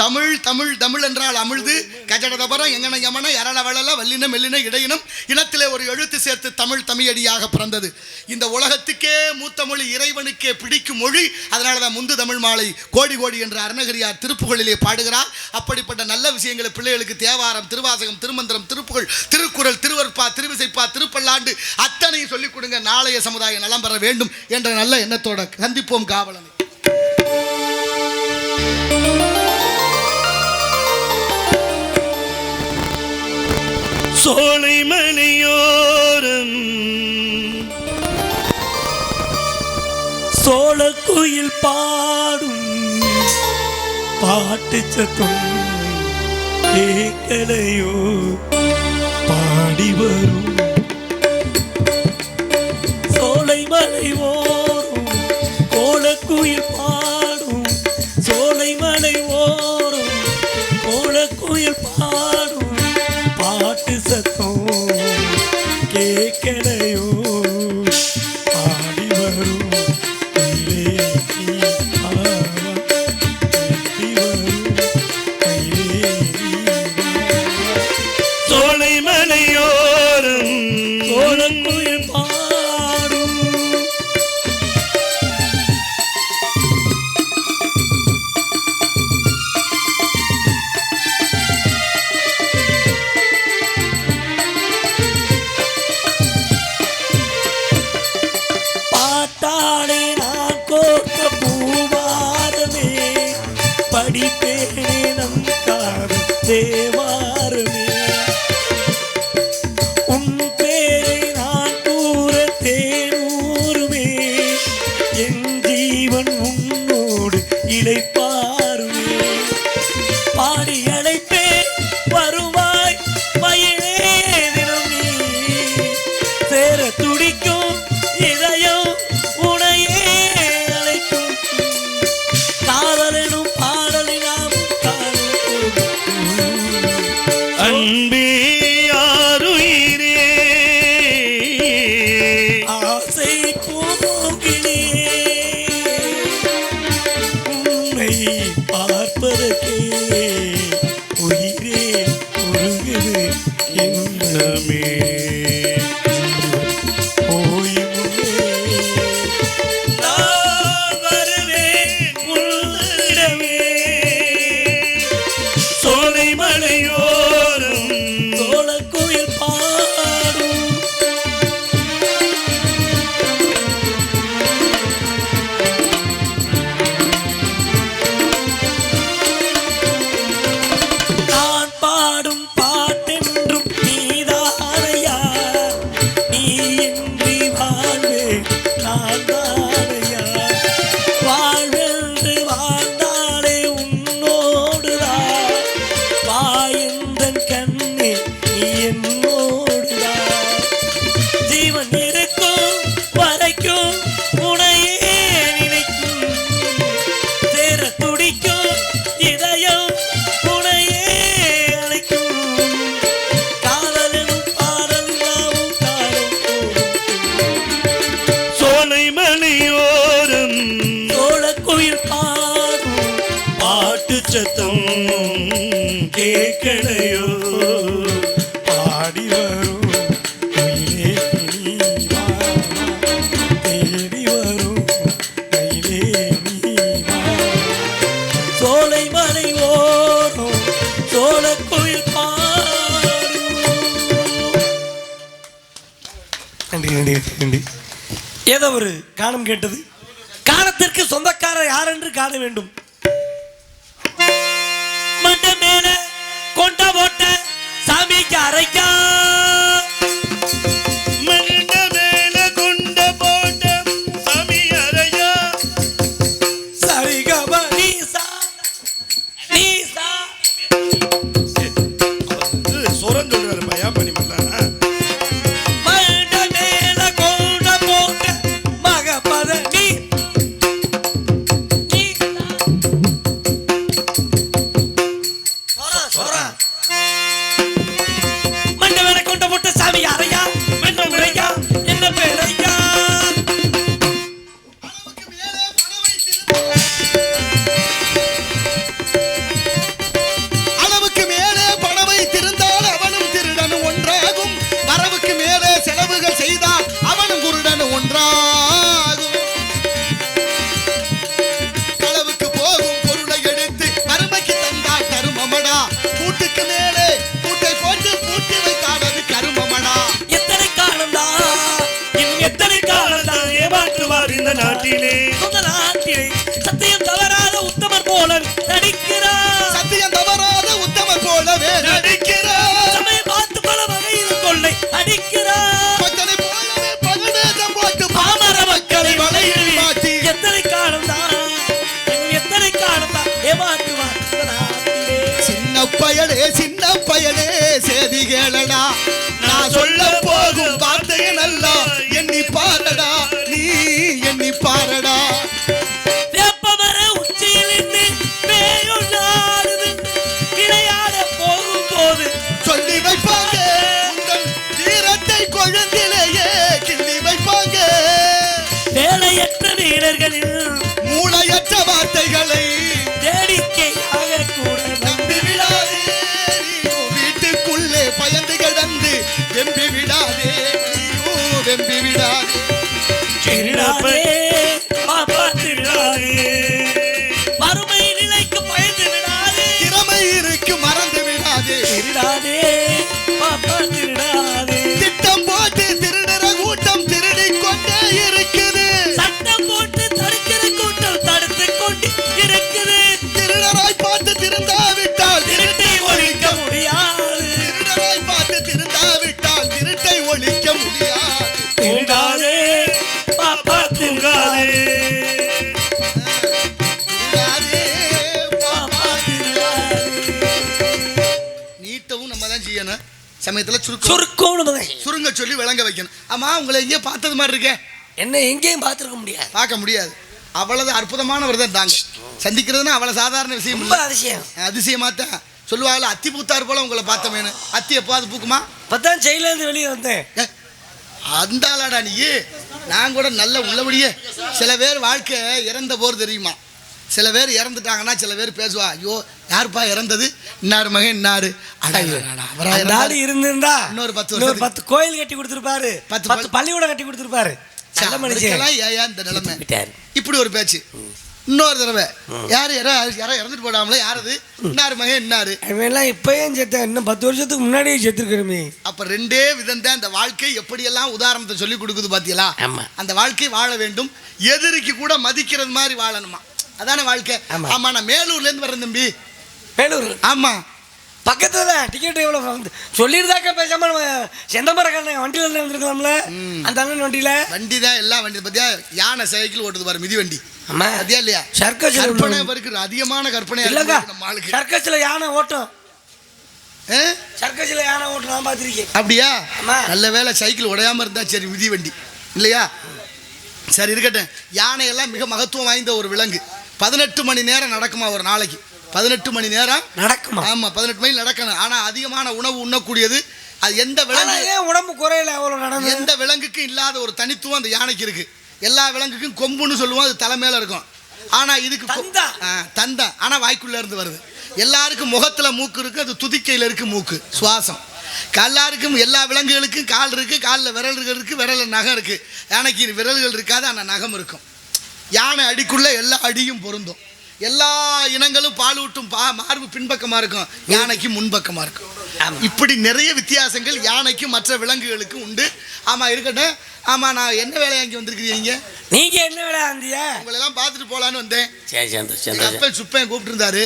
தமிழ் தமிழ் தமிழ் என்றால் அமிழ்து கஜடதபரம் எங்கன யமன எரள வளல வல்லின மெல்லின இடையினம் இனத்திலே ஒரு எழுத்து சேர்த்து தமிழ் தமிழடியாக பிறந்தது. இந்த உலகத்துக்கே மூத்த மொழி, இறைவனுக்கே பிடிக்கும் மொழி. அதனால தான் முந்து தமிழ் மாலை கோடி கோடி என்று அருணகிரியார் திருப்புகழிலே பாடுகிறார். அப்படிப்பட்ட நல்ல விஷயங்களை பிள்ளைகளுக்கு தேவாரம், திருவாசகம், திருமந்திரம், திருப்புகழ், திருக்குறள், திருவற்பா, திருவிசைப்பா, திருப்பல்லாண்டு அத்தனையும் சொல்லிக் கொடுங்க. நாளைய சமுதாயம் நலம் பெற வேண்டும் என்ற நல்ல எண்ணத்தோட சந்திப்போம் காவலனை. சோலை மலையோரம் சோழக்குயில் பாடும் பாட்டு சத்தம் கேட்கலையோ பாடி வரும். சோலை மலை ஓரும் கோலக்குயில் பாடும், சோலை மலை ஓரும் கோலக்குயில் பாடும் பாட்டு சத்தம் கேட்கலையோ பாடி வரும். சோலை மலையோரம் கோலக்குயில் பாடும். பாட்டாளே நான் கோர்த்த பூவாரமே, படிப்பேனே நம் காது தேவாரமே, உன் பேரை நான் கூற தேனூருமே, என் ஜீவன் உன்னோடு இளைப்பாருமே. பாடி அழைப்பே வருவாய் மயிலே தினம் நீ, சேர துடிக்கும் இதயம் உனையே அழைக்கும். காதலனும் பாடலினாம் அன்பே யாருயிரே ஆசை போகிலே, உன்னை பார்ப்பதற்கே உயிரே உருகுது என்னமே. சோலை மலையோரம் சோழக்குயில் பாடும். நான் பாடும் பாட்டென்றும் நீதானையா, நீ இன்றி வாழ்வே நான் தானையா, வாழ்வென்று வாழ்ந்தாலே உன்னோடுதான், வாயந்தன் கண்ணே நீ என்னோடுதான், ஜீவன் இருக்கும் வரைக்கும் உனையே நினைக்கும், சேர துடிக்கும் இதயம் உனையே அழைக்கும். காதலனும் பாடலும் காலம் சோலை மலையோரம் சோழக்குயில் பாடும் பாட்டு சத்தம் கேட்கலையோ பாடி வரும். மயிலே நீ வா, தேடி வரும் மயிலே நீ வா. சோலை மலை ஓரும் சோழக்குயில் பாடும். நன்றி நன்றி நன்றி. ஏதோ ஒரு கானம் கேட்டது. கானத்திற்கு சொந்தக்காரர் யார் என்று காண வேண்டும். மண்ட மேல கொண்ட போட்ட சாமிக்கு அரைக்கா, மண்ட மேல கொண்ட போட்ட சாமி அரையா, சரிகம நீசா நீசா சொரம் சொல்றாரு பையா பண்ணி பண்ண. மண்ட மேல கொண்ட போட்ட மக பத நீ கேளடா, நான் சொல்ல போகும் வார்த்தையை நல்லா எண்ணி பாரடா, நீ எண்ணி பாரடா. வேப்பமர உச்சியில் நின்று பேயும் நாடுது விளையாட போகும்போது சொல்லி வைப்பாங்க உங்கள் வீரத்தை கொழுந்திலேயே கிள்ளி வைப்பாங்க. வேலையற்ற வீரர்களில் மூளையற்ற வார்த்தைகளை வேடிக்கையாக கூட நம்பி விடாதே, நீயும் வீட்டுக்குள்ளே பயந்து கிடந்து வெம்பி விடாதே, நீயும் வெம்பி விடாதே. திருடாதே பாப்பா திருடாதே, மறுமை நிலைக்கு பயந்து விடாதே, திறமை இருக்கு மறந்து விடாதே. திருடாதே பாப்பா திருடாதே, திட்டம் போட்டு திருடுற கூட்டம் திருடிக் கொண்டே இருக்குது. சட்டம் போட்டு தடுக்கிற கூட்டம் தடுத்து கொண்டு இருக்குது. திருடராய் பார்த்து திருந்தாவிட்டால் திருட்டை ஒழிக்க முடியாது, திருடராய் பார்த்து திருந்தாவிட்டால் திருட்டை ஒழிக்க முடியாது. திருடாதே பாப்பா திருடாதே, திருடாதே, பாப்பா திருடாதே. நீட்டவும் நம்ம தான் செய்யணும். சமயத்துல சுருக்கம்னு சுருங்க சொல்லி விளங்க வைக்கணும். ஆமா, உங்களை எங்கேயோ பார்த்தது மாதிரி இருக்கே. என்ன எங்கேயும் பார்த்துருக்க முடியாது, பார்க்க முடியாது. அவ்வளவு அற்புதமானவர் தான் தாங்க. சந்திக்கிறதுனா அவ்வளவு சாதாரண விஷயம் ரொம்ப இல்லை. அதிசயம். அதிசயமாத்தான் சொல்லுவாங்கல்ல, அத்தி பூத்தார் போல உங்களை பார்த்தமேனு. அத்தி எப்போது பூக்குமா? இப்பதான் ஜெயிலேருந்து வெளியே வந்தேன். ஏ, அந்த ஆளாடா நீ. நான் கூட நல்ல உள்ளபடியே. சில பேர் வாழ்க்கை இறந்த போர் தெரியுமா? சில பேர் இறந்துட்டாங்கன்னா சில பேர் பேசுவா, ஐயோ யாருப்பா இறந்தது, இன்னாரு மகன் இன்னாரு. நாடு இருந்திருந்தா இன்னொரு 10 இன்னொரு வருஷத்துக்கு 10 கோயில் கட்டி கொடுத்துருப்பாரு, 10 பள்ளிக்கூடம் கட்டி கொடுத்துருப்பாரு. நல்ல மனுஷன். ஏன் இந்த நிலைமை? விட்டாரு. இப்படி ஒரு பேச்சு. இன்னொரு தடவை யாரு யாரோ இறந்துட்டு போடாமல, யாரது, இன்னாரு மகன் இன்னாரு. அவெல்லாம் இப்பயும் செத்த, இன்னும் 10 வருஷத்துக்கு முன்னாடியே செத்துருக்கிறமே. அப்ப ரெண்டே விதம் தான். அந்த வாழ்க்கை எப்படியெல்லாம் உதாரணத்தை சொல்லி கொடுக்குது பாத்தீங்களா? ஆமா. அந்த வாழ்க்கை வாழ வேண்டும். எதிரிக்கு கூட மதிக்கிறது மாதிரி வாழணுமா? அதான வாழ்க்கை. ஆமா. ஆமா, நான் மேலூர்ல இருந்து வரேன் தம்பி. வேலூர் ஆமா, பக்கத்துல தான். டிக்கெட் எவ்வளவு சொல்லியிருந்தாக்க பேசாம செந்தமரக்காரன் வண்டியில வந்துருக்கலாம்ல. அந்த அண்ணன் வண்டியில வண்டி தான். எல்லா வண்டி பத்தியா, யானை சைக்கிள் ஓட்டுது பாரு, மிதி வண்டி. ஆமா, அதே இல்லையா? சர்க்கஸ் கற்பனை இருக்கு, அதிகமான கற்பனை இல்லங்க. நம்ம ஆளுக்கு. சர்க்கஸ்ல யானை ஓட்டும், ஆ? சர்க்கஸ்ல யானை ஓட்டும் நான் பார்த்திருக்கேன். அப்படியா? ஆமா. நல்ல வேலை சைக்கிள் உடையாம இருந்தா சரி, மிதி வண்டி இல்லையா? சரி இருக்கட்டும். யானையெல்லாம் மிக மகத்துவம் வாய்ந்த ஒரு விலங்கு. 18 மணி நேரம் நடக்குமா ஒரு நாளைக்கு? 18 மணி நேரம் நடக்குமா? ஆமா, 18 மைல் நடக்கணும். ஆனா அதிகமான உணவு உண்ணக்கூடியது. அது எந்த விலங்கு, ஏன் உடம்பு குறையில அவ்வளவு நடந்து? எந்த விலங்குக்கும் இல்லாத ஒரு தனித்துவம் அந்த யானைக்கு இருக்கு. எல்லா விலங்குக்கும் கொம்புன்னு சொல்லுவோம், அது தலை மேல இருக்கும். ஆனா இதுக்கு தந்தா, ஆனா வாய்க்குள்ள இருந்து வருது. எல்லாருக்கும் முகத்துல மூக்கு இருக்கு, அது துதிக்கையில இருக்கு மூக்கு, சுவாசம். எல்லாருக்கும், எல்லா விலங்குகளுக்கும் கால் இருக்கு, காலில் விரல்கள் இருக்கு, விரல நகம் இருக்கு. யானைக்கு விரல்கள் இருக்காது, ஆனால் நகம் இருக்கும். யானை அடிக்குள்ள எல்லா அடியும் பொருந்தும். எல்லா இனங்களும் பாலூட்டும் மார்பு பின்பக்கமா இருக்கும், யானைக்கு முன்பக்கமா இருக்கும். இப்படி நிறைய வித்தியாசங்கள் யானைக்கும் மற்ற விலங்குகளுக்கும் உண்டு. ஆமா இருக்கட்டும். ஆமா, நான் என்ன வேலையா இங்கே வந்திருக்கிறீங்க? நீங்க என்ன வேலை வந்தியா? உங்களை எல்லாம் பார்த்துட்டு போலான்னு வந்தேன். சரி, சந்தோஷம். அப்ப சுப்பையன் கூப்பிட்டு இருந்தாரு.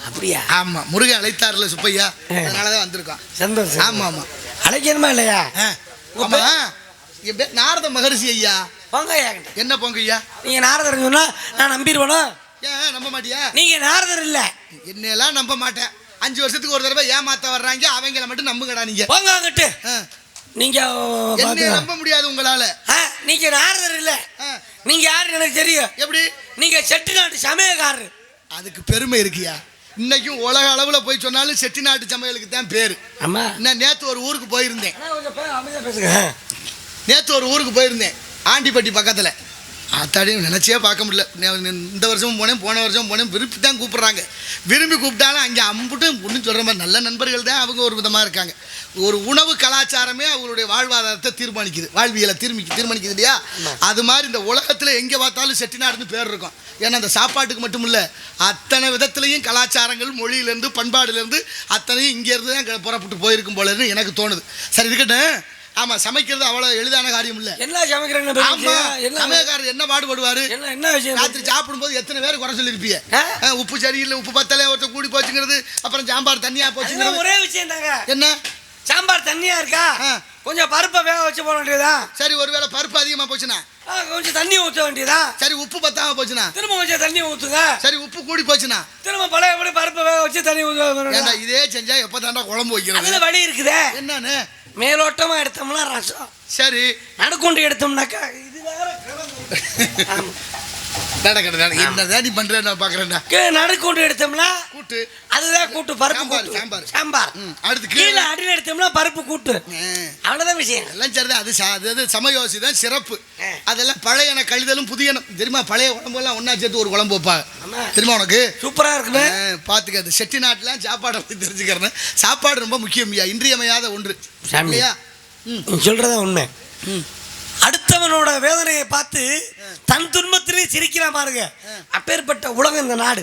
அப்படியா? ஆமா, முருகன் அழைத்தாருல சுப்பையா, அதனாலதான் வந்திருக்கோம். சந்தோஷம். ஆமா ஆமா. அழைக்கணுமா இல்லையா? ஆமா, என் பேர் நாரத மகரிஷி ஐயா. போங்க ஐயா. என்ன போங்க ஐயா? நீங்க நாரதர் சொன்னா நான் நம்பிடுவேனா? ஏன் நம்ப மாட்டியா? நீங்க நாரதர் இல்ல. என்னெல்லாம் நம்ப மாட்டேன். 5 வருஷத்துக்கு ஒரு தடவை ஏமாத்த வர்றாங்க, அவங்கள மட்டும் நம்புங்கடா நீங்க. போங்க அங்கிட்டு. நீங்க என்ன நம்ப முடியாது உங்களால. நீங்க நாரதர் இல்ல. நீங்க யாருன்னு எனக்கு தெரியும். எப்படி? நீங்க செட்டிநாட்டு சமயக்காரர். அதுக்கு பெருமை இருக்கியா? இன்னைக்கும் உலக அளவுல போய் சொன்னாலும் செட்டிநாட்டு சமையலுக்கு தான் பேரு. ஆமா. நான் நேத்து ஒரு ஊருக்கு போயிருந்தேன். பேசுங்க. நேத்து ஒரு ஊருக்கு போயிருந்தேன், ஆண்டிப்பட்டி பக்கத்துல. அத்தாடியும் நினச்சே பார்க்க முடியல. இந்த வருஷமும் போனேன், போன வருஷம் போனேன். விரும்பி தான் கூப்பிட்றாங்க. விரும்பி கூப்பிட்டாலும் அங்கே அம்புட்டு ஒன்றும் சொல்கிற மாதிரி நல்ல நண்பர்கள் தான் அவங்க ஒரு விதமாக இருக்காங்க. ஒரு உணவு கலாச்சாரமே அவங்களுடைய வாழ்வாதாரத்தை தீர்மானிக்குது, வாழ்வியலை தீர்மானிக்குது இல்லையா? அது மாதிரி இந்த உலகத்தில் எங்கே பார்த்தாலும் செட்டிநாடுன்னு பேர் இருக்கும். ஏன்னா அந்த சாப்பாட்டுக்கு மட்டும் இல்லை, அத்தனை விதத்துலையும் கலாச்சாரங்கள், மொழியிலேருந்து, பண்பாடுலேருந்து அத்தனையும் இங்கேருந்து தான் புறப்பட்டு போயிருக்கும் போலன்னு எனக்கு தோணுது. சரி இருக்கட்டும். ஆமா, சமைக்கிறது அவ்வளவு எளிதான காரியம் இல்ல. என்ன சமைக்கிறேன்னு சமையக்காரர் என்ன பாடுபடுவாரு? என்ன விஷயம்? ராத்திரி சாப்பிடும்போது எத்தனை பேர் குறை சொல்லிருப்பீங்க? உப்பு சரியில்லை, உப்பு பத்தல, ஒருத்தர் கூடி போச்சுங்கிறது, அப்புறம் சாம்பார் தண்ணியா போச்சுங்கிறது. ஒரே விஷயம் தாங்க. என்ன? சாம்பார் தண்ணியா இருக்கா கொஞ்சம் பருப்பை வேக வச்சு போட வேண்டியதா. சரி, ஒருவேளை பருப்பு அதிகமா போச்சுனா கொஞ்சம் தண்ணி ஊற்ற வேண்டியதா. சரி, உப்பு பத்தாம போச்சுனா திரும்ப கொஞ்சம் தண்ணி ஊத்துங்க. சரி, உப்பு கூடி போச்சுனா திரும்ப பழையபடி பருப்பை வேக வச்சு தண்ணி ஊற்ற. இதே செஞ்சா எப்ப தாண்டா குழம்பு வைக்கிறது? அதுல வழி இருக்குதே. என்னன்னு? மேலோட்டமா எடுத்தோம்னா ரசம். சரி, நடுக்கொண்டு எடுத்தோம்னாக்கா இது வேற என்னதான் நீ பண்ற நான் பாக்குறேன்டா. நடுக்கொண்டு எடுத்தோம்னா கூட்டு, அதுதான் கூட்டு. பருப்பு கூட்டு, சாம்பார். சாம்பார். அடுத்து கீழே அடியில் எடுத்தோம்னா பருப்பு கூட்டு. அவ்வளவுதான் விஷயம். எல்லாம் சரிதான். அது சமயோசி தான் சிறப்பு. அதெல்லாம் பழையன கழிதலும் புதியன தெரியுமா? பழைய குழம்பு எல்லாம் ஒன்னா சேர்த்து ஒரு குழம்பு வைப்பாங்க தெரியுமா உனக்கு? சூப்பரா இருக்குமே. பாத்துக்க, செட்டி நாட்டுல சாப்பாடை பத்தி தெரிஞ்சுக்கிறேன். சாப்பாடு ரொம்ப முக்கியம், இன்றியமையாத ஒன்று. சொல்றதா உண்மை. அடுத்தவனோட வேதனையை பார்த்து தன் துன்பத்திலே சிரிக்கிறான் பாருங்க. அப்பேற்பட்ட உலகம் இந்த நாடு.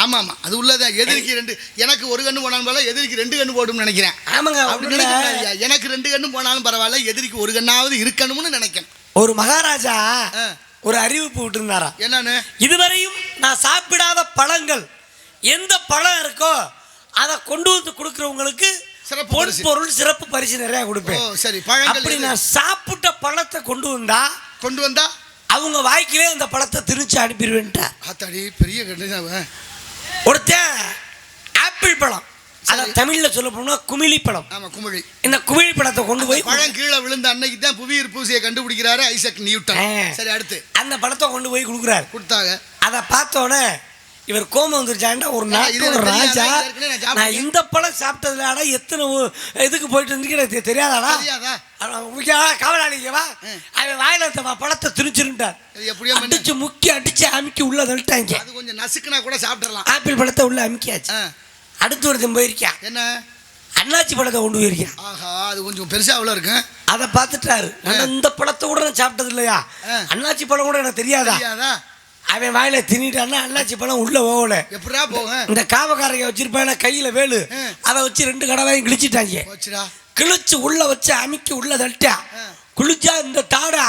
ஆமா ஆமா, அது உள்ளதான். எதிரிக்கு ரெண்டு, எனக்கு ஒரு கண்ணு போனாலும் பரவாயில்ல, எதிரிக்கு ரெண்டு கண்ணு போடும் நினைக்கிறேன். ஆமாங்க, அப்படி நினைக்கிறேன். எனக்கு ரெண்டு கண்ணு போனாலும் பரவாயில்ல, எதிரிக்கு ஒரு கண்ணாவது இருக்கணும்னு நினைக்கிறேன். ஒரு மகாராஜா ஒரு அறிவிப்பு விட்டுருந்தாரா. என்னன்னு? இதுவரையும் நான் சாப்பிடாத பழங்கள் எந்த பழம் இருக்கோ அதை கொண்டு வந்து கொடுக்கிறவங்களுக்கு பொருள் சிறப்பு பரிசு நிறைய கொடுப்பேன். சரி, அப்படி நான் சாப்பிட்ட பழத்தை கொண்டு வந்தா அவங்க வாய்க்கிலே அந்த பழத்தை திரிச்சு அனுப்பிடுவேன்ட்டா. பெரிய கண்டிப்பாக ஒருத்தன் ஆப்பிள் பழம், அத தமிழ்ல சொல்ல போனா குமிழி பழம். ஆமா, குமிழி. இந்த குமிழி பழத்தை கொண்டு போய் பழம் கீழே விழுந்த அன்னைக்கு தான் புவியீர்ப்பு பூசையை கண்டுபிடிக்கிறாரு ஐசக் நியூட்டன். சரி, அடுத்து அந்த பழத்தை கொண்டு போய் கொடுத்தாங்க. அதை பார்த்தோன்னே இவர் கோமம் வந்துருச்சாண்டா. ஒரு நாட்டு ராஜா, நான் இந்த பழம் சாப்பிட்டதுல எத்தனை இதுக்கு போயிட்டு இருந்து எனக்கு தெரியாதாடா? காவலாளிக்கவா அவன் வாயில பழத்தை திணிச்சிருந்தார். அடிச்சு முக்கி அடிச்சு அமுக்கி உள்ள தள்ளிட்டாங்க. அது கொஞ்சம் நசுக்குனா கூட சாப்பிடலாம். ஆப்பிள் பழத்தை உள்ள அமுக்கியாச்சு. அடுத்து ஒருத்தன் போயிருக்கான். என்ன? அண்ணாச்சி பழத்தை கொண்டு போயிருக்கேன். ஆஹா, அது கொஞ்சம் பெருசா அவ்வளோ இருக்கு. அதை பார்த்துட்டாரு. இந்த பழத்தை கூட நான் சாப்பிட்டது இல்லையா, அண்ணாச்சி பழம் கூட எனக்கு தெரியாதா? அவன் வாயில திணிட்டான்னா அண்ணாச்சி பழம் உள்ள போகல. எப்படா போக? இந்த காவக்காரைய வச்சிருப்பான கையில வேலு, அதை வச்சு 2 கடவையும் கிழிச்சிட்டாங்க. கிழிச்சு உள்ள வச்சு அமுக்கி உள்ள தள்ளிட்டா. குளிச்சா இந்த தாடை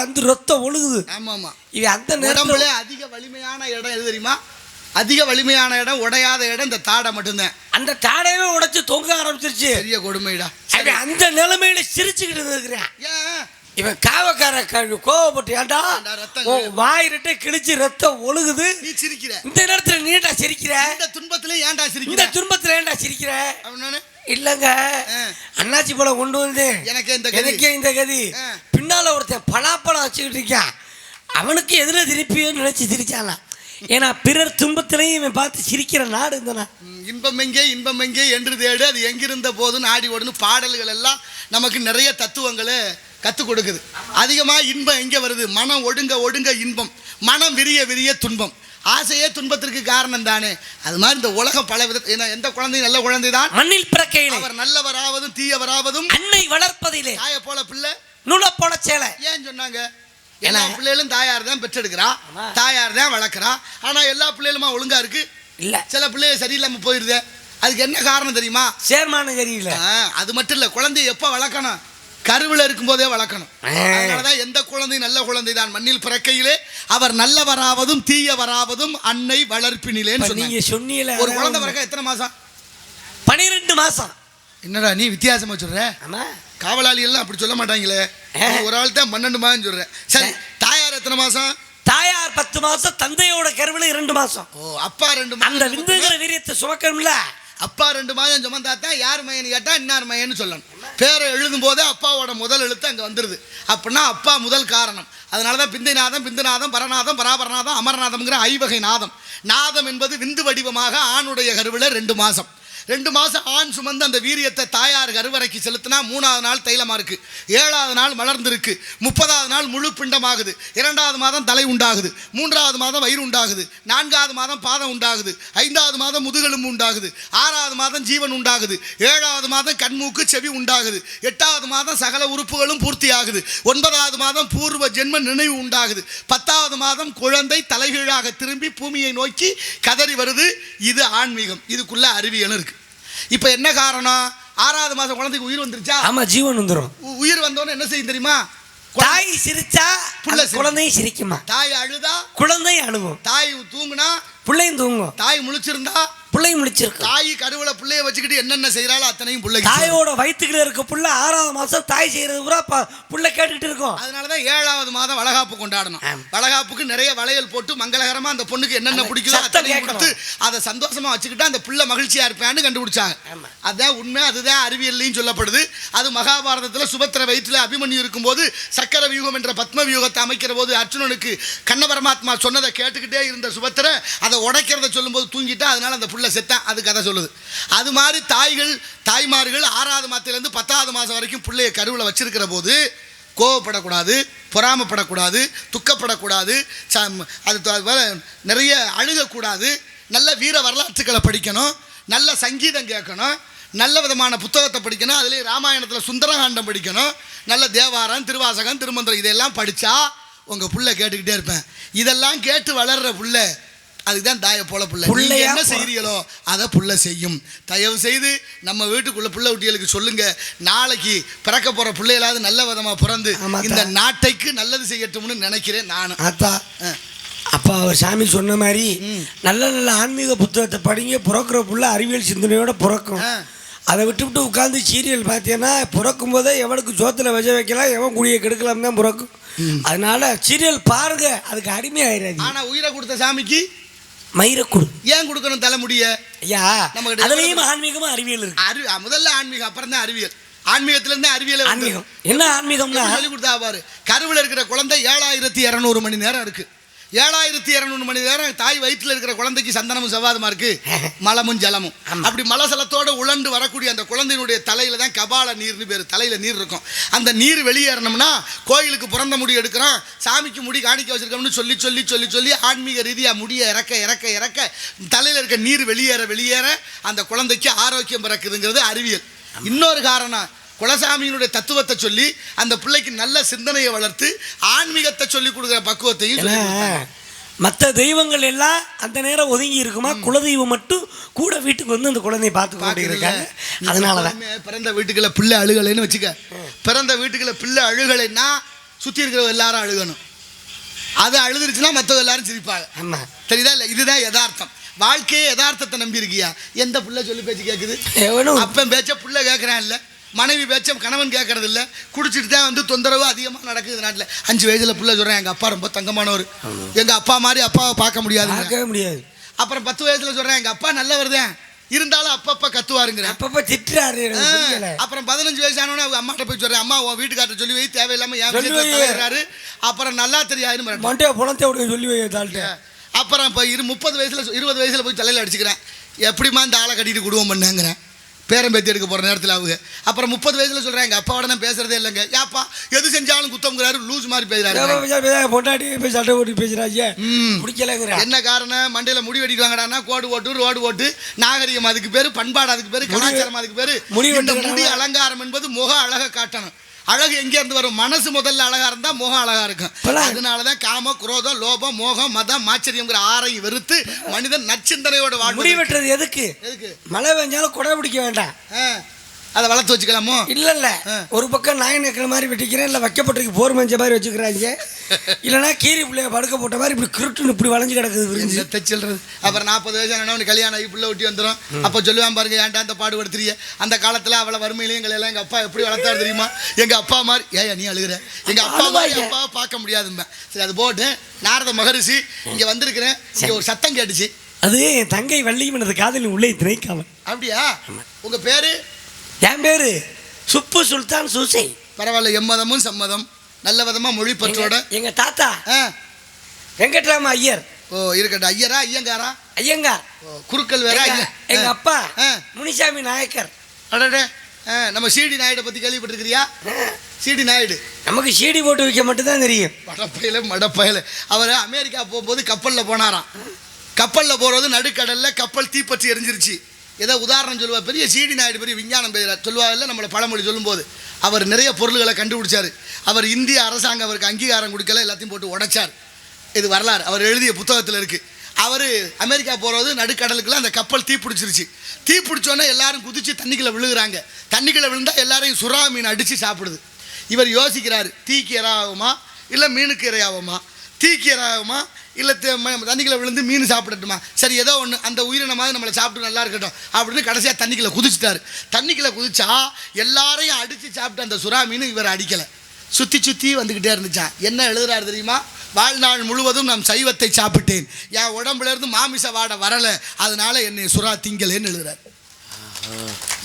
அந்த ரத்தம் ஒழுகுது. ஆமா ஆமா, இவன் அந்த நேரத்துல அதிக வலிமையான இடம் எது தெரியுமா? அதிக வலிமையான இடம், உடையாத இடம் இந்த தாடை மட்டும்தான். அந்த தாடையவே உடைச்சு தொங்க ஆரம்பிச்சிருச்சு. பெரிய கொடுமைடா. அந்த நிலைமையில சிரிச்சுக்கிட்டு இருக்கிறேன். இவன் காவக்கார கோவப்பட்டு, ஏண்டா வாயிரட்டை கிழிச்சு ரத்தம் ஒழுகுது, நீ சிரிக்கிற இந்த நேரத்துல, நீ ஏண்டா சிரிக்கிற? இந்த துன்பத்துல ஏண்டா சிரிக்கிற? இல்லங்க, அண்ணாச்சி பழம் கொண்டு வந்து எனக்கே இந்த கதி. பின்னால ஒருத்தன் பலாப்பழம் வச்சுக்கிட்டு இருக்கான், அவனுக்கு எதிர திருப்பியோன்னு நினைச்சு சிரிச்சானா. ஏன்னா பிறர் துன்பத்திலையும் இவன் பார்த்து சிரிக்கிற நாடு இந்த நாடு. இன்பம் எங்கே என்று தேடு, அது எங்கிருந்த போதுன்னு ஆடி ஓடுன்னு பாடல்கள் எல்லாம் நமக்கு நிறைய தத்துவங்களை கற்றுக் கொடுக்குது. அதிகமாக இன்பம் எங்கே வருது? மனம் ஒடுங்க இன்பம், மனம் விரிய துன்பம். ஆசையே துன்பத்திற்கு காரணம் தானே. அது மாதிரி இந்த உலகம் பல வித, எந்த குழந்தையும் நல்ல குழந்தை தான். மண்ணில் பிறக்கையில் அவர் நல்லவராவதும் தீயவராவதும் அன்னை வளர்ப்பதிலே தாயை போல பிள்ளை நூலை போல சேலை. ஏன் சொன்னாங்க? எல்லா பிள்ளைகளும் தாயார் தான் பெற்றெடுக்கிறா, தாயார் தான் வளர்க்குறா. ஆனால் எல்லா பிள்ளைகளுமா ஒழுங்கா இருக்கு இல்லை, சில பிள்ளைகள் சரியில்லாமல் போயிருது. அதுக்கு என்ன காரணம் தெரியுமா? சேர்மானம் சரியில்லை. அது மட்டும் இல்லை, குழந்தைய எப்போ வளர்க்கணும்? கருவில் இருக்கும் போதே வளர்க்கணும். அதனாலதான் எந்த குழந்தை நல்ல குழந்தை தான். மண்ணில் பிறக்கையிலே அவர் நல்லவராவதும் தீயவராவதும் அன்னை வளர்ப்பினிலேன்னு சொன்னீங்க. ஒரு குழந்தை பிறக்க எத்தனை மாசம்? 12 மாசம். என்னடா நீ வித்தியாசமா சொல்ற? காவலாளி எல்லாம் அப்படி சொல்ல மாட்டாங்களே. ஒரு ஆள் தான் 12 மாதம் சொல்றேன். சரி, தாயார் எத்தனை மாசம்? தாயார் 10 மாசம், தந்தையோட கருவில 2 மாசம். ஓ, அப்பா 2 மாசம். அந்த விந்துங்கிற வீரியத்தை சுமக்கணும்ல. அப்பா 2 மாதம் சுமந்தா தான் யார் மையன்னு கேட்டா இன்னார் மையன்னு சொல்லணும். பேரை எழுதும் போதே அப்பாவோட முதல் எழுத்து அங்கே வந்துடுது. அப்படின்னா அப்பா முதல் காரணம். அதனால தான் பிந்தைநாதம், பிந்துநாதம், பரநாதம், பராபரநாதம், அமரநாதம்ங்கிற 5 வகை நாதம். நாதம் என்பது விந்து வடிவமாக ஆணுடைய கருவில் 2 மாதம். 2 மாதம் ஆண் சுமந்து அந்த வீரியத்தை தாயார் கருவறைக்கு செலுத்தினா 3ஆவது நாள் தைலமா இருக்கு, 7ஆவது நாள் மலர்ந்திருக்கு, 30ஆவது நாள் முழு பிண்டமாகுது, 2ஆவது மாதம் தலை உண்டாகுது, 3ஆவது மாதம் வயிறு உண்டாகுது, 4ஆவது மாதம் பாதம் உண்டாகுது, 5ஆவது மாதம் முதுகெலும்பு உண்டாகுது, 6ஆவது மாதம் ஜீவன் உண்டாகுது, 7ஆவது மாதம் கண்மூக்கு செவி உண்டாகுது, 8ஆவது மாதம் சகல உறுப்புகளும் பூர்த்தியாகுது, 9ஆவது மாதம் பூர்வ ஜென்ம நினைவு உண்டாகுது, 10ஆவது மாதம் குழந்தை தலைகீழாக திரும்பி பூமியை நோக்கி கதறி வருது. இது ஆன்மீகம், இதுக்குள்ள அறிவியல் இருக்கு. இப்ப என்ன காரணம்? 6ஆவது மாசம் குழந்தைக்கு உயிர் வந்துருச்சா? ஆமா, ஜீவன் வந்துரும். உயிர் வந்தோன்னு என்ன செய்யும் தெரியுமா? தாய் சிரிச்சா குழந்தையும் சிரிக்குமா, தாய் அழுதா குழந்தையும் அழுகும், தாய் தூங்குனா பிள்ளையும் தூங்கும், தாய் முழிச்சிருந்தா பிள்ளை முடிச்சிருக்கு. தாய் கருவுல பிள்ளைய வச்சுக்கிட்டு என்னென்ன செய்யறாளோ அத்தனையும் பிள்ளை. தாயோட வயிற்றுக்குள்ள இருக்க புள்ள 6வது மாசம் தாய் செய்யறது பூரா புள்ள கேட்டுக்கிட்டு இருக்கும். அதனாலதான் 7வது மாதம் வளகாப்பு கொண்டாடணும். வளகாப்புக்கு நிறைய வளையல் போட்டு மங்களகரமா அந்த பொண்ணுக்கு என்னென்ன பிடிக்குதோ அத்தனையும் கொடுத்து அதை சந்தோஷமா வச்சுக்கிட்டு அந்த புள்ள மகிழ்ச்சியா இருப்பான்னு கண்டுபிடிச்சாங்க. அதான் உண்மை, அதுதான் அறிவியல்லையும் சொல்லப்படுது. அது மகாபாரதத்துல சுபத்திர வயிற்றுல அபிமன்யு இருக்கும்போது சக்கர வியூகம் என்ற பத்ம வியூகத்தை அமைக்கிற போது அர்ஜுனனுக்கு கண்ண பரமாத்மா சொன்னதை கேட்டுக்கிட்டே இருந்த சுபத்திர அதை உடைக்கிறத சொல்லும் போது தூங்கிட்டா, அதனால அந்த புள்ள செத்தான். அது கதை சொல்லுது. அது மாதிரி தாய்மார்கள் 6வது மாதத்திலிருந்து 10வது மாதம் வரைக்கும் பிள்ளைய கருவில் வச்சிருக்கிற போது கோவப்படக்கூடாது, பொறாமப்படக்கூடாது, துக்கப்படக்கூடாது, அது நிறைய அழுகக்கூடாது. நல்ல வீர வரலாற்றுக்களை படிக்கணும், நல்ல சங்கீதம் கேட்கணும், நல்ல விதமான புத்தகத்தை படிக்கணும். அதுலேயும் ராமாயணத்தில் சுந்தரகாண்டம் படிக்கணும், நல்ல தேவாரம், திருவாசகம், திருமந்திரம் இதெல்லாம் படித்தா உங்கள் புள்ள கேட்டுக்கிட்டே இருப்பேன். இதெல்லாம் கேட்டு வளர்கிற புள்ள அதுதான் தாயை போல புள்ள. என்ன செய்கிறீங்களோ அதை புள்ள செய்யும். தயவு செய்து நம்ம வீட்டுக்குள்ள புள்ள குட்டிகளுக்கு சொல்லுங்க, நாளைக்கு பிறக்க போற பிள்ளைகளாவது நல்ல விதமா பிறந்து இந்த நாட்டைக்கு நல்லது செய்யட்டும்னு நினைக்கிறேன் நான். அப்பா அவர் சாமி சொன்ன மாதிரி நல்ல நல்ல ஆன்மீக புத்தகத்தை படிங்க. பிறக்கிற புள்ள அறிவியல் சிந்தனையோட பிறக்கும். அதை விட்டு உட்காந்து சீரியல் பார்த்தீங்கன்னா பிறக்கும் போதே எவனுக்கு சோத்துல வச்ச வைக்கலாம், எவன் குடியை கெடுக்கலாம் தான் பிறக்கும். அதனால சீரியல் பாருங்க, அதுக்கு அடிமையாயிராது. ஆனா உயிரை கொடுத்த சாமிக்கு மயிரை கொடு. ஏன் கொடுக்கணும் தலைமுடிய? ஐயா, அதுலயும் ஆன்மீகமும் அறிவியல் இருக்கு. முதல்ல ஆன்மீகம், அப்புறம் தான் அறிவியல். ஆன்மீகத்துல இருந்து அறிவியல். ஆன்மீகம் என்ன ஆன்மீகம்னா சொல்லி கொடுத்தா பாரு. கருவில் இருக்கிற குழந்தை 7200 மணி நேரம் இருக்கு. 7200 மணி நேரம் தாய் வயிற்றுல இருக்கிற குழந்தைக்கு சந்தனமும் செவ்வாதமா இருக்கு, மலமும் ஜலமும். அப்படி மலசலத்தோட உழண்டு வரக்கூடிய அந்த குழந்தையினுடைய தலையில தான் கபால நீர்னு பேரு. தலையில நீர் இருக்கும். அந்த நீர் வெளியேறணும்னா கோயிலுக்கு பிறந்த முடி எடுக்கிறோம், சாமிக்கு முடி காணிக்க வச்சிருக்கோம்னு சொல்லி சொல்லி சொல்லி சொல்லி ஆன்மீக ரீதியா முடிய இறக்க இறக்க இறக்க தலையில இருக்க நீர் வெளியேற வெளியேற அந்த குழந்தைக்கு ஆரோக்கியம் பிறக்குதுங்கிறது அறிவியல். இன்னொரு காரணம், குலசாமியினுடைய தத்துவத்தை சொல்லி அந்த பிள்ளைக்கு நல்ல சிந்தனையை வளர்த்து ஆன்மீகத்தை சொல்லி கொடுக்குற பக்குவத்தையும். மற்ற தெய்வங்கள் எல்லாம் அந்த நேரம் ஒதுங்கி இருக்குமா, குலதெய்வம் மட்டும் கூட வீட்டுக்கு வந்து அந்த குழந்தையை பார்த்து இருக்காங்க. அதனாலதான் பிறந்த வீட்டுக்குள்ள பிள்ளை அழுகலைன்னு வச்சுக்க. பிறந்த வீட்டுக்குள்ள பிள்ளை அழுகலைன்னா சுற்றி இருக்கிறவங்க எல்லாரும் அழுகணும். அது அழுதுருச்சுன்னா மற்றவங்க எல்லாரும் சிரிப்பாங்க. ஆமா, தெரியுதா? இல்லை, இதுதான் யதார்த்தம். வாழ்க்கையே யதார்த்தத்தை நம்பி இருக்கியா? எந்த புள்ள சொல்லி பேச்சு கேட்குது? அப்ப பேச்ச புள்ள கேட்குறான் இல்லை, மனைவி பேச்சம் கணவன் கேட்கறது இல்லை. குடிச்சிட்டு தான் வந்து தொந்தரவு அதிகமாக நடக்குது நாட்டில். 5 வயசுல புள்ள சொல்கிறேன் எங்கள் அப்பா ரொம்ப தங்கமானவர், எங்கள் அப்பா மாதிரி அப்பாவை பார்க்க முடியாது. அப்புறம் 10 வயசுல சொல்கிறேன் எங்கள் அப்பா நல்லவர் தான், இருந்தாலும் அப்பப்போ கத்துவாருங்கிறேன், அப்பப்போ திட்டுறாரு. அப்புறம் 15 வயசானவனே அவங்க அம்மாட்ட போய் சொல்கிறேன், அம்மா உன் வீட்டுக்காரர் சொல்லி வை, தேவையில்லாமல் என் வீட்டுக்காரரு அப்புறம் நல்லா தெரியாது சொல்லி வை தாள்கிட்ட. அப்புறம் இப்போ 30 வயசுல 20 வயசுல போய் தலையில் அடிச்சுக்கிறேன், எப்படிமா இந்த ஆளை கட்டிட்டு குடும்பம் பண்ணேங்கிறேன். பேரம் பேத்தி எடுக்க போகிற நேரத்தில் அவங்க. அப்புறம் 30 வயசுல சொல்கிறேன் எங்கள் அப்பாவோட நான் பேசுறதே இல்லைங்க. யாப்பா எது செஞ்சாலும் குத்தம்ங்கிறாரு, லூஸ் மாதிரி பேசுறாரு. பொண்டாட்டி சட்டை ஓட்டி பேசுறாங்க, பிடிக்கலங்கிற. என்ன காரணம்? மண்டையில் முடி வெட்டிடுவாங்கடான்னா கோடு ஓட்டு ரோடு ஓட்டு, நாகரிகம் அதுக்கு பேர், பண்பாடு அதுக்கு பேர், கலாச்சாரம் அதுக்கு பேர். முடி அலங்காரம் என்பது முக அழகை காட்டணும். அழகு எங்கே இருந்து வரும்? மனசு முதல்ல அழகா இருந்தா முகம் அழகா இருக்கும். அதனாலதான் காம, குரோதம், லோபம், மோகம், மதம், மாச்சரியம்ங்கிற 6ஐயும் வெறுத்து மனிதன் நற்சிந்தனையோட வாழ்க்கை. முடி வெட்டுறது எதுக்கு? மழை பெஞ்சாலும் குடை பிடிக்க வேண்டாம், அதை வளர்த்து வச்சுக்கலாமோ? இல்ல ஒரு பக்கம் நாய் நிற்கிற மாதிரி வெட்டிக்கிறேன், இல்லை வைக்கப்பட்டிருக்கு போர் மஞ்ச மாதிரி வச்சுக்கிறாங்க, இல்லைன்னா கீரி பிள்ளைய படுக்க போட்ட மாதிரி இப்படி கிருட்டுன்னு இப்படி வளைஞ்சு கிடக்குது தைச்சில்றது. அப்புறம் 40 வயசான கல்யாணம் ஆகி பிள்ளை ஒட்டி வந்துடும். அப்போ சொல்லுவான் பாருங்க, ஏன்டா அந்த பாடுபடுத்துறிய? அந்த காலத்தில் அவளை வறுமையிலையும் எல்லாம் எங்கள் அப்பா எப்படி வளர்த்தாரு தெரியுமா? எங்கள் அப்பா மாதிரி. ஏன் நீ அழுகிற? எங்கள் அப்பா மாதிரி அப்பாவை பார்க்க முடியாதும்பா. சரி, அது போட்டு நாரத மகரிஷி இங்கே வந்திருக்கிறேன், இங்கே ஒரு சத்தம் கேட்டுச்சு. அது என் தங்கை வள்ளியம்மனது காதலின் உள்ளே திணைக்காம. அப்படியா? உங்கள் பேரு? என் பேரு சுப்பு சுல்தான் சூசை. பரவாயில்ல, எம்மதமும் சம்மதம், நல்ல விதமா மொழி பற்றோட. எங்க தாத்தா வெங்கட்ராம ஐயர். ஓ, இருக்கட்டும். ஐயரா ஐயங்காரா? ஐயங்கார். குருக்கள் வேற. எங்க அப்பா முனிசாமி நாயக்கர். அடடே, நம்ம சிடி நாயுடு பத்தி கேள்விப்பட்டிருக்கிறியா? சிடி நாயுடு நமக்கு சீடி போட்டு வைக்க மட்டும்தான் தெரியும். மடப்பயல அவர் அமெரிக்கா போகும்போது கப்பலில் போனாராம். கப்பலில் போகிறது நடுக்கடலில் கப்பல் தீப்பற்றி எரிஞ்சிருச்சு. ஏதோ உதாரணம் சொல்லுவா, பெரிய சிடி நாயுடு பெரிய விஞ்ஞானம் பெய்கிறார் சொல்லுவாங்கல்ல, நம்மளை பழமொழி சொல்லும்போது. அவர் நிறைய பொருள்களை கண்டுபிடிச்சார். அவர் இந்திய அரசாங்கம் அவருக்கு அங்கீகாரம் கொடுக்கல, எல்லாத்தையும் போட்டு உடைச்சார். இது வரலாறு, அவர் எழுதிய புத்தகத்தில் இருக்குது. அவர் அமெரிக்கா போகிறது நடுக்கடலுக்குள்ள அந்த கப்பல் தீப்பிடிச்சிருச்சு. தீப்பிடிச்சோன்னே எல்லாரும் குதிச்சு தண்ணிக்குள்ளே விழுகிறாங்க. தண்ணிக்குள்ளே விழுந்தால் எல்லாரையும் சுறா மீன் அடித்து சாப்பிடுது. இவர் யோசிக்கிறார், தீக்கு இரையாகுமா இல்லை மீனுக்கு இரையாகுமா? தீக்கு இரையாகுமா இல்லை தண்ணிக்குள்ள விழுந்து மீன் சாப்பிடட்டுமா, சரி ஏதோ ஒன்று அந்த உயிரினமாவது நம்மளை சாப்பிட்டு நல்லா இருக்கட்டும் அப்படின்னு கடைசியாக தண்ணிக்குள்ள குதிச்சிட்டாரு. தண்ணிக்குள்ள குதிச்சா எல்லாரையும் அடித்து சாப்பிட்டு அந்த சுறா மீன் இவர் அடிக்கலை, சுற்றி சுற்றி வந்துக்கிட்டே இருந்துச்சான். என்ன எழுதுறாரு தெரியுமா? வாழ்நாள் முழுவதும் நான் சைவத்தை சாப்பிட்டேன், என் உடம்புல இருந்து மாமிச வாடை வரலை, அதனால என்னை சுறா திங்கலேன்னு எழுதுறாரு.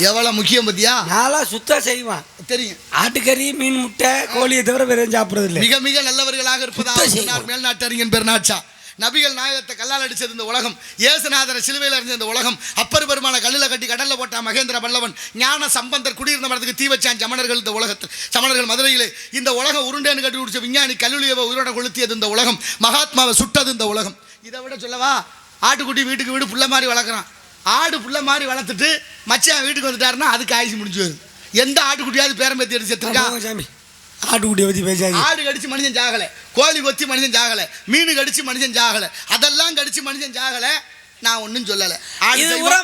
எவ்வளவு முக்கியம் பத்தியா? நாளா சுத்தா செய்வான் தெரியும். ஆட்டுக்கறி, மீன், முட்டை, கோழியை தவிர வேற சாப்பிடுறது இல்லை. மிக மிக நல்லவர்களாக இருப்பதாக சொன்னார் மேல்நாட்டு அறிஞன் பெருநாட்சா. நபிகள் நாயகத்தை கல்லால் அடிச்சது இந்த உலகம், இயேசுநாதரை சிலுவையில் அறிஞ்ச இந்த உலகம், அப்பர் பெருமான கல்லில் கட்டி கடலில் போட்டா மகேந்திர பல்லவன், ஞான சம்பந்தர் குடியிருந்த மரத்துக்கு தீ வச்சான் சமணர்கள் இந்த உலகத்தில், சமணர்கள் மதுரையிலே. இந்த உலகம் உருண்டேன்னு கட்டி குடிச்ச விஞ்ஞானி கல்லூலியை உயிரோட கொளுத்தியது இந்த உலகம், மகாத்மாவை சுட்டது இந்த உலகம். இதை விட சொல்லவா? ஆட்டுக்குட்டி வீட்டுக்கு வீடு புள்ள மாதிரி வளர்க்குறான். ஆடு புள்ள மாதிரி வளர்த்துட்டு மச்சான் வீட்டுக்கு வந்துட்டாருன்னா அதுக்கு ஆயுசு முடிஞ்சு வருது. எந்த ஆட்டுக்குட்டியாவது பேரம்பேத்தி எடுத்து செத்துருக்கான்? சாமி, ஆட்டுக்குட்டியை வச்சு பேசாங்க. ஆடு கடிச்சு மனுஷன் ஜாகலை, கோழி கொத்தி மனுஷன் ஜாகலை, மீன் கடிச்சு மனுஷன் ஜாகலை, அதெல்லாம் கடிச்சு மனுஷன் ஜாகலை. நான் ஒன்றும் சொல்லலை.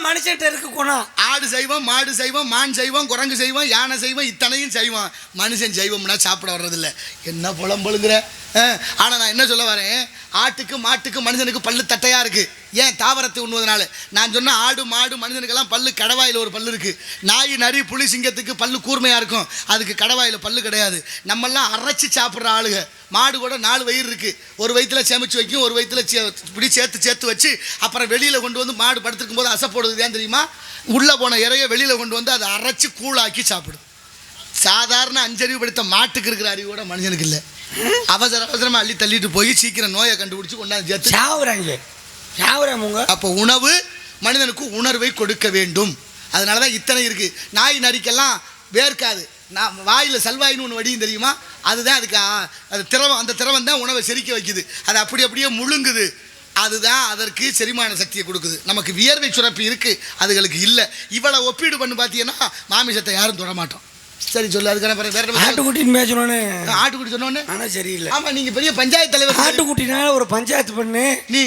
மனுஷன் இருக்கு குணம். ஆடு செய்வோம், மாடு செய்வோம், மான் செய்வோம், குரங்கு செய்வோம், யானை செய்வோம், இத்தனையும் செய்வோம். மனுஷன் செய்வோம்னா சாப்பிட வர்றதில்லை. என்ன புலம்புழுங்கிற? ஆனால் நான் என்ன சொல்ல வரேன், ஆட்டுக்கு மாட்டுக்கு மனுஷனுக்கு பல்லு தட்டையாக இருக்குது. ஏன்? தாவரத்தை உண்ணுவதனால. நான் சொன்ன ஆடு மாடு மனுஷனுக்கெல்லாம் பல்லு கடவாயில் ஒரு பல்லு இருக்குது. நாய் நரி புலி சிங்கத்துக்கு பல்லு கூர்மையாக இருக்கும், அதுக்கு கடவாயில் பல்லு கிடையாது. நம்மெல்லாம் அரைச்சி சாப்பிட்ற ஆளுங்க. மாடு கூட 4 வயிறு இருக்குது, ஒரு வயிற்றுல சேமித்து வைக்கும், ஒரு வயிற்றுல இப்படி சேர்த்து வச்சு அப்புறம் வெளியில் கொண்டு வந்து மாடு படுத்துருக்கும் போது அசை போடுறது ஏன் தெரியுமா? உள்ளே போன இறைய வெளியில் கொண்டு வந்து அதை அரைச்சி கூழாக்கி சாப்பிடுது. சாதாரண 5 அறிவு படித்த மாட்டுக்கு இருக்கிற அறிவோட மனுஷனுக்கு இல்லை. அவசரமாக அள்ளி தள்ளிட்டு போய் சீக்கிரம் நோயை கண்டுபிடிச்சி கொண்டாந்து சேர்த்து சாவுறாங்க. அப்போ உணவு மனிதனுக்கு உணர்வை கொடுக்க வேண்டும். அதனால தான் இத்தனை இருக்குது. நாய் நரிக்கெல்லாம் வேர்க்காது. நான் வாயில் சல்வாயின்னு ஒன்று வடியும் தெரியுமா? அதுதான் அதுக்கு அது திரவம். அந்த திரவம் தான் உணவை செரிக்க வைக்குது. அது அப்படியே முழுங்குது. அதுதான் அதற்கு செரிமான சக்தியை கொடுக்குது. நமக்கு வியர்வை சுரப்பி இருக்குது, அதுகளுக்கு இல்லை. இவ்வளோ ஒப்பீடு பண்ணி பார்த்தீங்கன்னா மாமிசத்தை யாரும் தொட மாட்டோம். சரி சொல்லு. அதுக்கான வேற ஆட்டுக்குட்டின்னு பேசணுன்னு ஆட்டுக்குட்டி சொன்னோன்னு ஆனால் சரியில்லை. ஆமாம், நீங்கள் பெரிய பஞ்சாயத்து தலைவர். ஆட்டுக்குட்டினால ஒரு பஞ்சாயத்து பண்ணு நீ.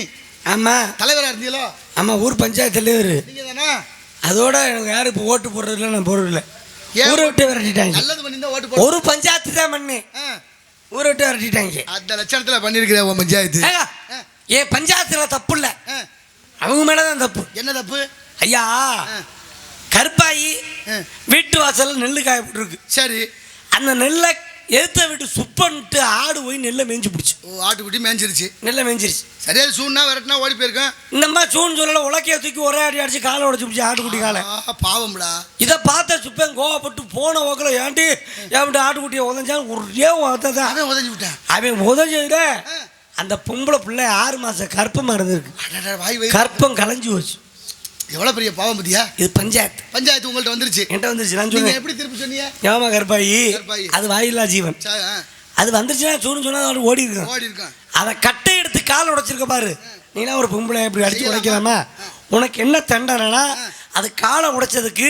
ஆமாம், தலைவராக இருந்தீங்களோ? ஆமாம், ஊர் பஞ்சாயத்து தலைவர் நீங்கள் தானே. அதோட எனக்கு யாரும் இப்போ ஓட்டு போடுறதுல நான் போடுறதில்லை. ஊரை விட்டு விரட்டிட்டாங்க. நல்லது பண்ணி தான் ஓட்டு போட. ஒரு பஞ்சாயத்து தான் பண்ணு, ஊரை விட்டு விரட்டிட்டாங்க. அந்த லட்சணத்தில் பண்ணியிருக்கிறேன் உன் பஞ்சாயத்து. ஏன் பஞ்சாயத்தில் தப்பு இல்லை, அவங்க மேலே தான் தப்பு. என்ன தப்பு? ஐயா, கருப்பாயி வீட்டு வாசல் நெல்லு காய போட்டுருக்கு. சரி, அந்த நெல்லை எடுத்த விட்டு சுப்பன்ட்டு ஆடு போய் நெல்லை மேய்ஞ்சி பிடிச்சி. ஓ, ஆட்டுக்குட்டி மேய்ஞ்சிருச்சு, நெல்லை மேய்ஞ்சிருச்சு. சரியா சூன்னா விரட்டினா ஓடி போயிருக்கேன். இந்த மாதிரி சூன்னு சொல்லல, உலக்கைய தூக்கி ஒரே அடி அடிச்சு காலை உடச்சு பிடிச்சி ஆட்டுக்குட்டி காலை. பாவம்டா. இதை பார்த்த சுப்பன் கோவப்பட்டு போன ஓக்கில் ஏன்ட்டு ஆட்டுக்குட்டியை உதஞ்சான்னு ஒரே உததான். அவன் உதஞ்சி விட்டான். அவன் உதஞ்சதுல அந்த பொம்பளை பிள்ளை 6 மாதம் கற்பமாக இருந்திருக்கு. கற்பம் கலைஞ்சி போச்சு. எவ்வளோ பெரிய பாவம் பத்தியா? இது பஞ்சாயத்து உங்கள்கிட்ட வந்துருச்சு, என்கிட்ட வந்துருச்சு. நான் சொன்னேன், எப்படி திருப்பி சொன்னீங்க? ஏமா கருப்பாயி, அது வாயில்லா ஜீவன். அது வந்துருச்சுன்னா சொன்னா அது ஓடி இருக்கான். அதை கட்டை எடுத்து கால் உடைச்சிருக்க பாரு. நீனா ஒரு பொம்பளை இப்படி அடிச்சு உடைக்கலாமா? உனக்கு என்ன தண்டனைனா, அது காலை உடைச்சதுக்கு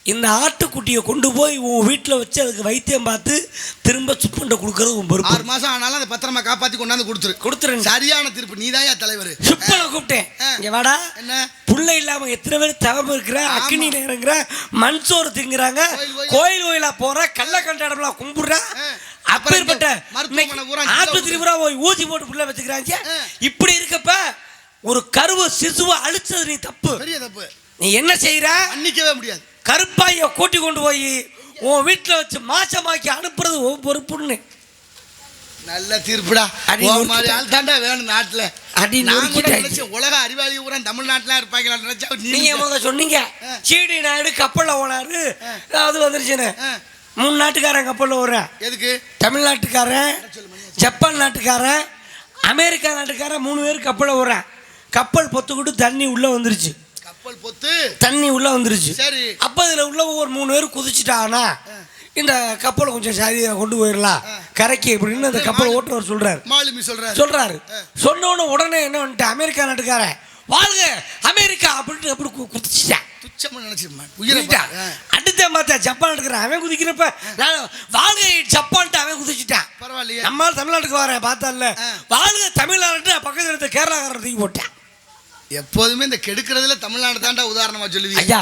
இந்த ஆட்டுக்குட்டியை கொண்டு போய் உன் வீட்டில் வச்சு அதுக்கு வைத்தியம் பார்த்து திரும்ப சுப்புண்ட கொடுக்கறது உன் பொறுப்பு. 6 மாதம் ஆனாலும் அதை பத்திரமா காப்பாற்றி கொண்டாந்து கொடுத்துரு. சரியான தீர்ப்பு. நீதாயா தலைவர். சுப்பனை கூப்பிட்டேன், இங்கே வாடா. என்ன புள்ள இல்லாமல் எத்தனை பேர் தவம் இருக்கிற, அக்னியில் இறங்குற, மண் சோறு திங்குறாங்க, கோயிலா போற, கள்ள கண்ட இடம்லாம் கும்பிடுறா. அப்பேற்பட்ட ஆட்டு திரிபுரா போய் ஊசி போட்டு புள்ள வச்சுக்கிறாங்க. இப்படி இருக்கப்ப ஒரு கருவு சிசுவை அழிச்சது நீ தப்பு, பெரிய தப்பு. நீ என்ன செய்யற? அன்னிக்கவே முடியாது. கருப்பாயை கூட்டி கொண்டு போய் உன் வீட்டில் வச்சு மாசமாக்கி அனுப்புறது உன் பொறுப்புன்னு. நல்ல தீர்ப்புடா. ஆள் தாண்டா வேணும் நாட்டில். உலக அறிவாளி பூரா தமிழ்நாட்டிலாம் இருப்பாங்களா நினைச்சா நீங்க முதல்ல சொன்னீங்க. சீடி நாயுடு கப்பலில் ஓனாரு, அது வந்துருச்சுன்னு. 3 நாட்டுக்காரன் கப்பலில் ஓடுறேன். எதுக்கு? தமிழ்நாட்டுக்காரன், ஜப்பான் நாட்டுக்காரன், அமெரிக்கா நாட்டுக்காரன் 3 பேர் கப்பலில் ஓடுறேன். கப்பல் பொத்துக்கிட்டு தண்ணி உள்ளே வந்துருச்சு. கப்பல் பொத்து தண்ணி உள்ள வந்துருச்சு. சரி, அப்ப இதுல உள்ள ஒரு 3 பேர் குதிச்சுட்டானா இந்த கப்பலை கொஞ்சம் சரியா கொண்டு போயிடலாம் கரைக்கு அப்படின்னு அந்த கப்பலை ஓட்டுறவர் சொல்றாரு. சொன்ன உடனே என்ன வந்துட்டு, அமெரிக்கா நாட்டுக்காரன் வாழ்க அமெரிக்கா அப்படின்னு அப்படி குதிச்சுட்டான். துச்சமா நினைச்சிருப்பான். அடுத்த பார்த்தா ஜப்பான் எடுக்கிறான். அவன் குதிக்கிறப்ப வாழ்க ஜப்பான்ட்டு அவன் குதிச்சுட்டான். பரவாயில்லையே, நம்ம தமிழ்நாட்டுக்கு வரேன் பார்த்தால வாழ்க தமிழ்நாட்டு பக்கத்துல இருந்த கேரளாக்காரன் தூக்கி போட்டான். எப்போதுமே இந்த கெடுக்கிறதுல தமிழ்நாடு தாண்டா உதாரணமா சொல்லுவீங்க. ஐயா,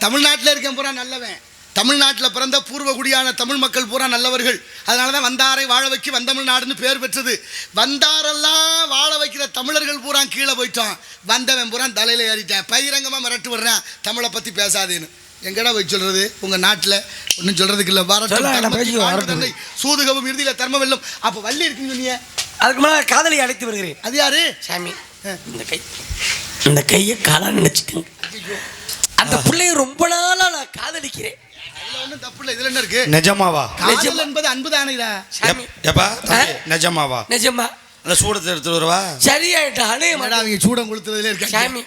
தமிழ்நாட்டில் இருக்கேன் பூரா நல்லவன், தமிழ்நாட்டில் பிறந்த பூர்வகுடியான தமிழ் மக்கள் பூரா நல்லவர்கள். அதனால தான் வந்தாரை வாழ வைக்க வந்தமிழ்நாடுன்னு பேர் பெற்றது. வந்தாரெல்லாம் வாழ வைக்கிற தமிழர்கள் பூரா கீழே போயிட்டோம். வந்தவன் பூரா தலையில் ஏறிட்டேன். பகிரங்கமாக மிரட்டு விடுறேன், தமிழை பற்றி பேசாதேன்னு. எங்கடா போய் சொல்கிறது? உங்கள் நாட்டில் ஒன்றும் சொல்கிறதுக்கு இல்லை. வரட்டும் சூதுகவும் இறுதியில் தர்மம் வெல்லும். அப்போ வள்ளி இருக்குன்னு சொன்னீங்க. அதுக்கு மேலே காதலி அழைத்து வருகிறேன். அது யாரு? சாமி, இந்த கையை காலான்னு நினச்சிக்கோங்க. அந்த பிள்ளைய ரொம்ப நாளா நான் காதலிக்கிறேன். ஒன்றும் தப்பு இல்லை. இதில் என்ன இருக்கு? நிஜமாவா? நிஜம் என்பது அன்பு தானேடா. நிஜமா நிஜமா அந்த சூடத்தை எடுத்து வருவா. சரியாயிட்ட அணைய மாட்டா. அவங்க சூடம் கொடுத்துறதுல இருக்க சாமி,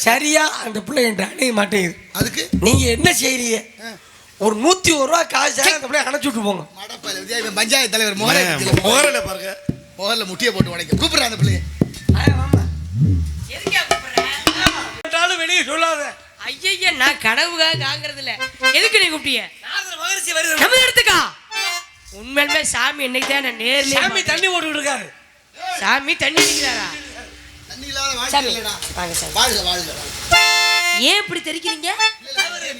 சரியா அந்த பிள்ளை என்கிட்ட அணைய மாட்டேங்குது. அதுக்கு நீங்க என்ன செய்றீங்க? ஒரு 101 ரூபா காசு அந்த பிள்ளை அணைச்சு விட்டு போங்க. பஞ்சாயத்து தலைவர் முகரில் பாருங்க, முகரில் முட்டியை போட்டு உடைக்க கூப்பிடுறேன் அந்த பிள்ளைய. வெளியே சொல்லாத. ஐயா, நான் கனவுக்காக காங்கிறது இல்ல. எதுக்கு நீ கூப்பிட்டிய? நம்ம எடுத்துக்கா. உண்மையிலுமே சாமி என்னைக்கு தான் நான் நேர்ல சாமி தண்ணி போட்டுக்கிட்டு இருக்காரு. சாமி தண்ணி அடிக்கிறாரா? தண்ணி இல்லாத வாழ்க்கை இல்லடா. வாழ்க வாழ்க. ஏன் இப்படி தெரிக்கிறீங்க?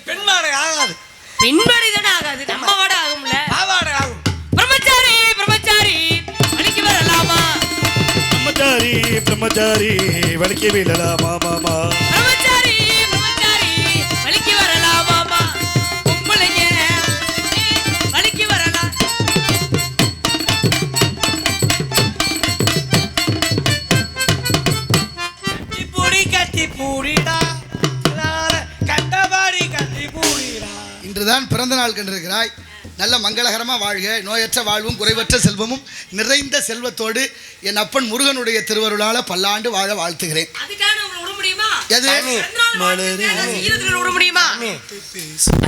பெண்மாடை ஆகாது. பெண்பாடை தானே ஆகாது, நம்ம வாட ஆகும்ல. பாவாடை ஆகும். பிரம்மச்சாரி பிரம்மச்சாரி வலிக்கு வரலாமா? பிரம்மச்சாரி பிரம்மச்சாரி வலிக்கு விடலாமா மாமா? பிரம்மச்சாரி பிரம்மச்சாரி வலிக்கு வரலாமா? பொம்பளைங்க வலிக்கு வரலாம். கட்டி பூடிடா கண்டபாடி கட்டி பூடிடா. இன்றுதான் பிறந்த நாள் கண்டிருக்கிறாய். நல்ல மங்களகரமாக வாழ்க. நோயற்ற வாழ்வும் குறைவற்ற செல்வமும் நிறைந்த செல்வத்தோடு என் அப்பன் முருகனுடைய திருவருளால பல்லாண்டு வாழ வாழ்த்துகிறேன்.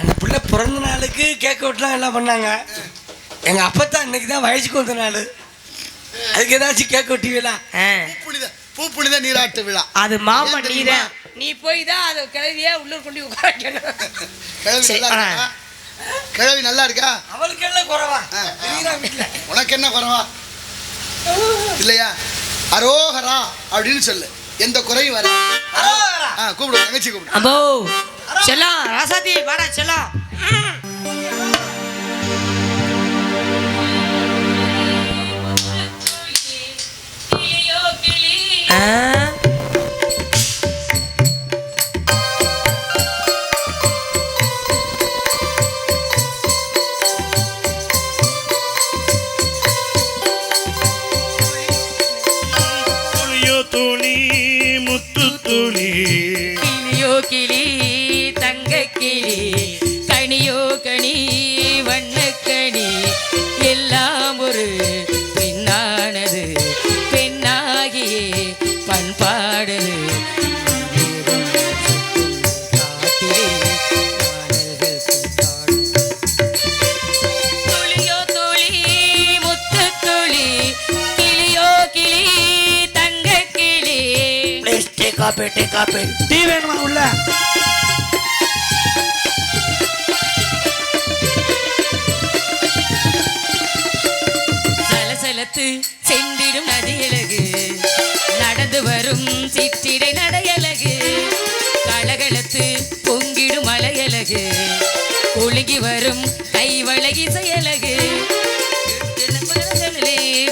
அந்த பிள்ளை பிறந்த நாளுக்கு கேக் வெட்டலாம் எல்லாம் பண்ணாங்க. எங்க அப்பத்தான் இன்னைக்கு தான் வயசுக்கு வந்த நாள். அதுக்கு ஏதாச்சும் கேக் வெட்டுவீங்களா? பூப்புனித நீராட்டு விழா. அது மாமா நீதான். நீ போய் தான் அதை கிளவியா உள்ளூர் கொண்டு உட்காரணும். கிழவி நல்லா இருக்கா? அவளுக்கு என்ன குறைவா? உனக்கு என்ன குறைவா இல்லையா? அரோகரா அப்படின்னு சொல்லு, எந்த குறையும் வர. கூப்பிடு, தங்கச்சி கூப்பிடு. அம்போ செல்லம் ராசாத்தி வாடா செல்லம். கிளியோ கிளி தங்க கிளி கனியோ கனி வண்ணக்கனி எல்லாம் ஒரு பெண்ணானது, பெண்ணாகியே பண்பாடுது. துளியோ துளி முத்து துளி கிளியோ கிளி தங்க கிளி. டீ வேணுமா உள்ள? சலசலத்து சென்றிடும் நதியழகு, நடந்து வரும் சிற்றிடை நடையழகு, கலகலத்து பொங்கிடும் மலையழகு, ஒழுகி வரும் கைவளை இசையழகு,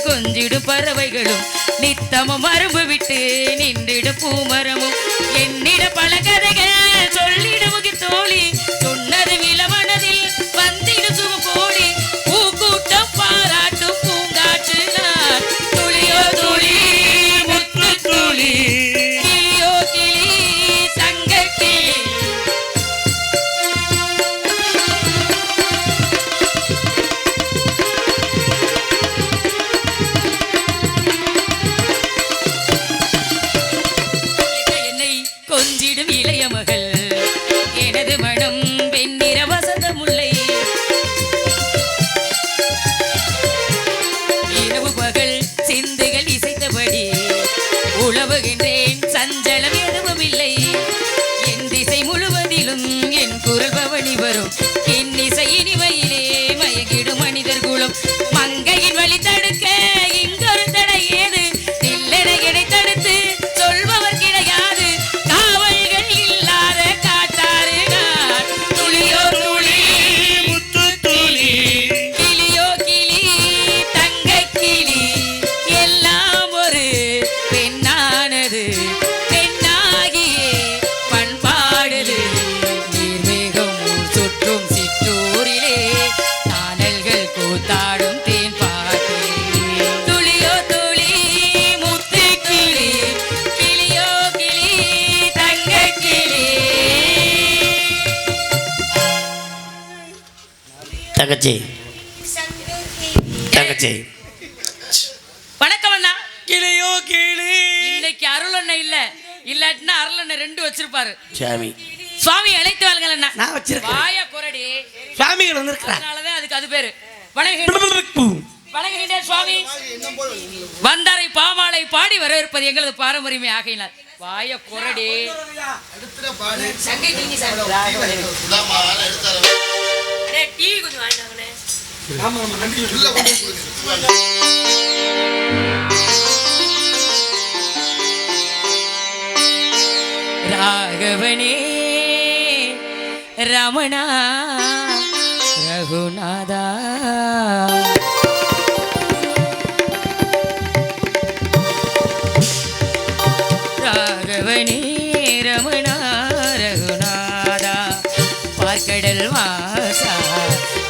கொஞ்சிடும் பறவைகளும் நித்தமும் மரபு விட்டு நின்றிடு பூமரமும் என்னிட பல கதைகள் சொல்லிடு முகிர் தோழி சொன்னது விலமனதில் வந்திடு சுகப்போடி பூக்கூட்டம் பாராட்டும் பூங்காற்று நான். துளியோ துளி முத்து துளி கிளியோ கிளி தங்க கிளி. கொஞ்சிடும் இளைய மகள் எனது மனம் வெண்ணிற வசந்த முல்லை. இரவு பகல் சிந்துகள் இசைத்தபடி உழவுகின்றேன், சஞ்சலம் எதுவும் இல்லை. என் திசை முழுவதிலும் என் குரல் பவனி வரும், என் இசை இனிமையிலே மயங்கிடும் மனிதர் குலம். மங்கையின் வழி தடுக்க இங்கொரு தடை ஏது, இல்லென இடை தடுத்து சொல்பவர் கிடையாது. காவல்கள் இல்லாத காட்டாறு நான். துளியோ துளி தங்கச்சி தங்கச்சி வணக்கம் அண்ணா. கிளியோ கிளி இன்னைக்கு அருள் அண்ணன் இல்ல, இல்லாட்டினா அருள் அண்ணன் 2 வச்சிருப்பாரு. சாமி சுவாமி அழைத்து வாருங்கள் அண்ணா. நான் வச்சிருக்கேன். வாயா கொரடி. சுவாமிகள் வந்திருக்கிறார். அதனாலதான் அதுக்கு அது பேரு. வணங்குகின்றேன் சுவாமி. வந்தாரை பாமாலை பாடி வரவேற்பது எங்களது பாரம்பரியமே ஆகையினால். வாய கொரடி. டிவி கொஞ்சம் வாங்கினாங்கண்ணே. ராகவனே ரமணா ரகுநாதா ராகவனே ரமணா ரகுநாதா பார்க்கடல் வாசா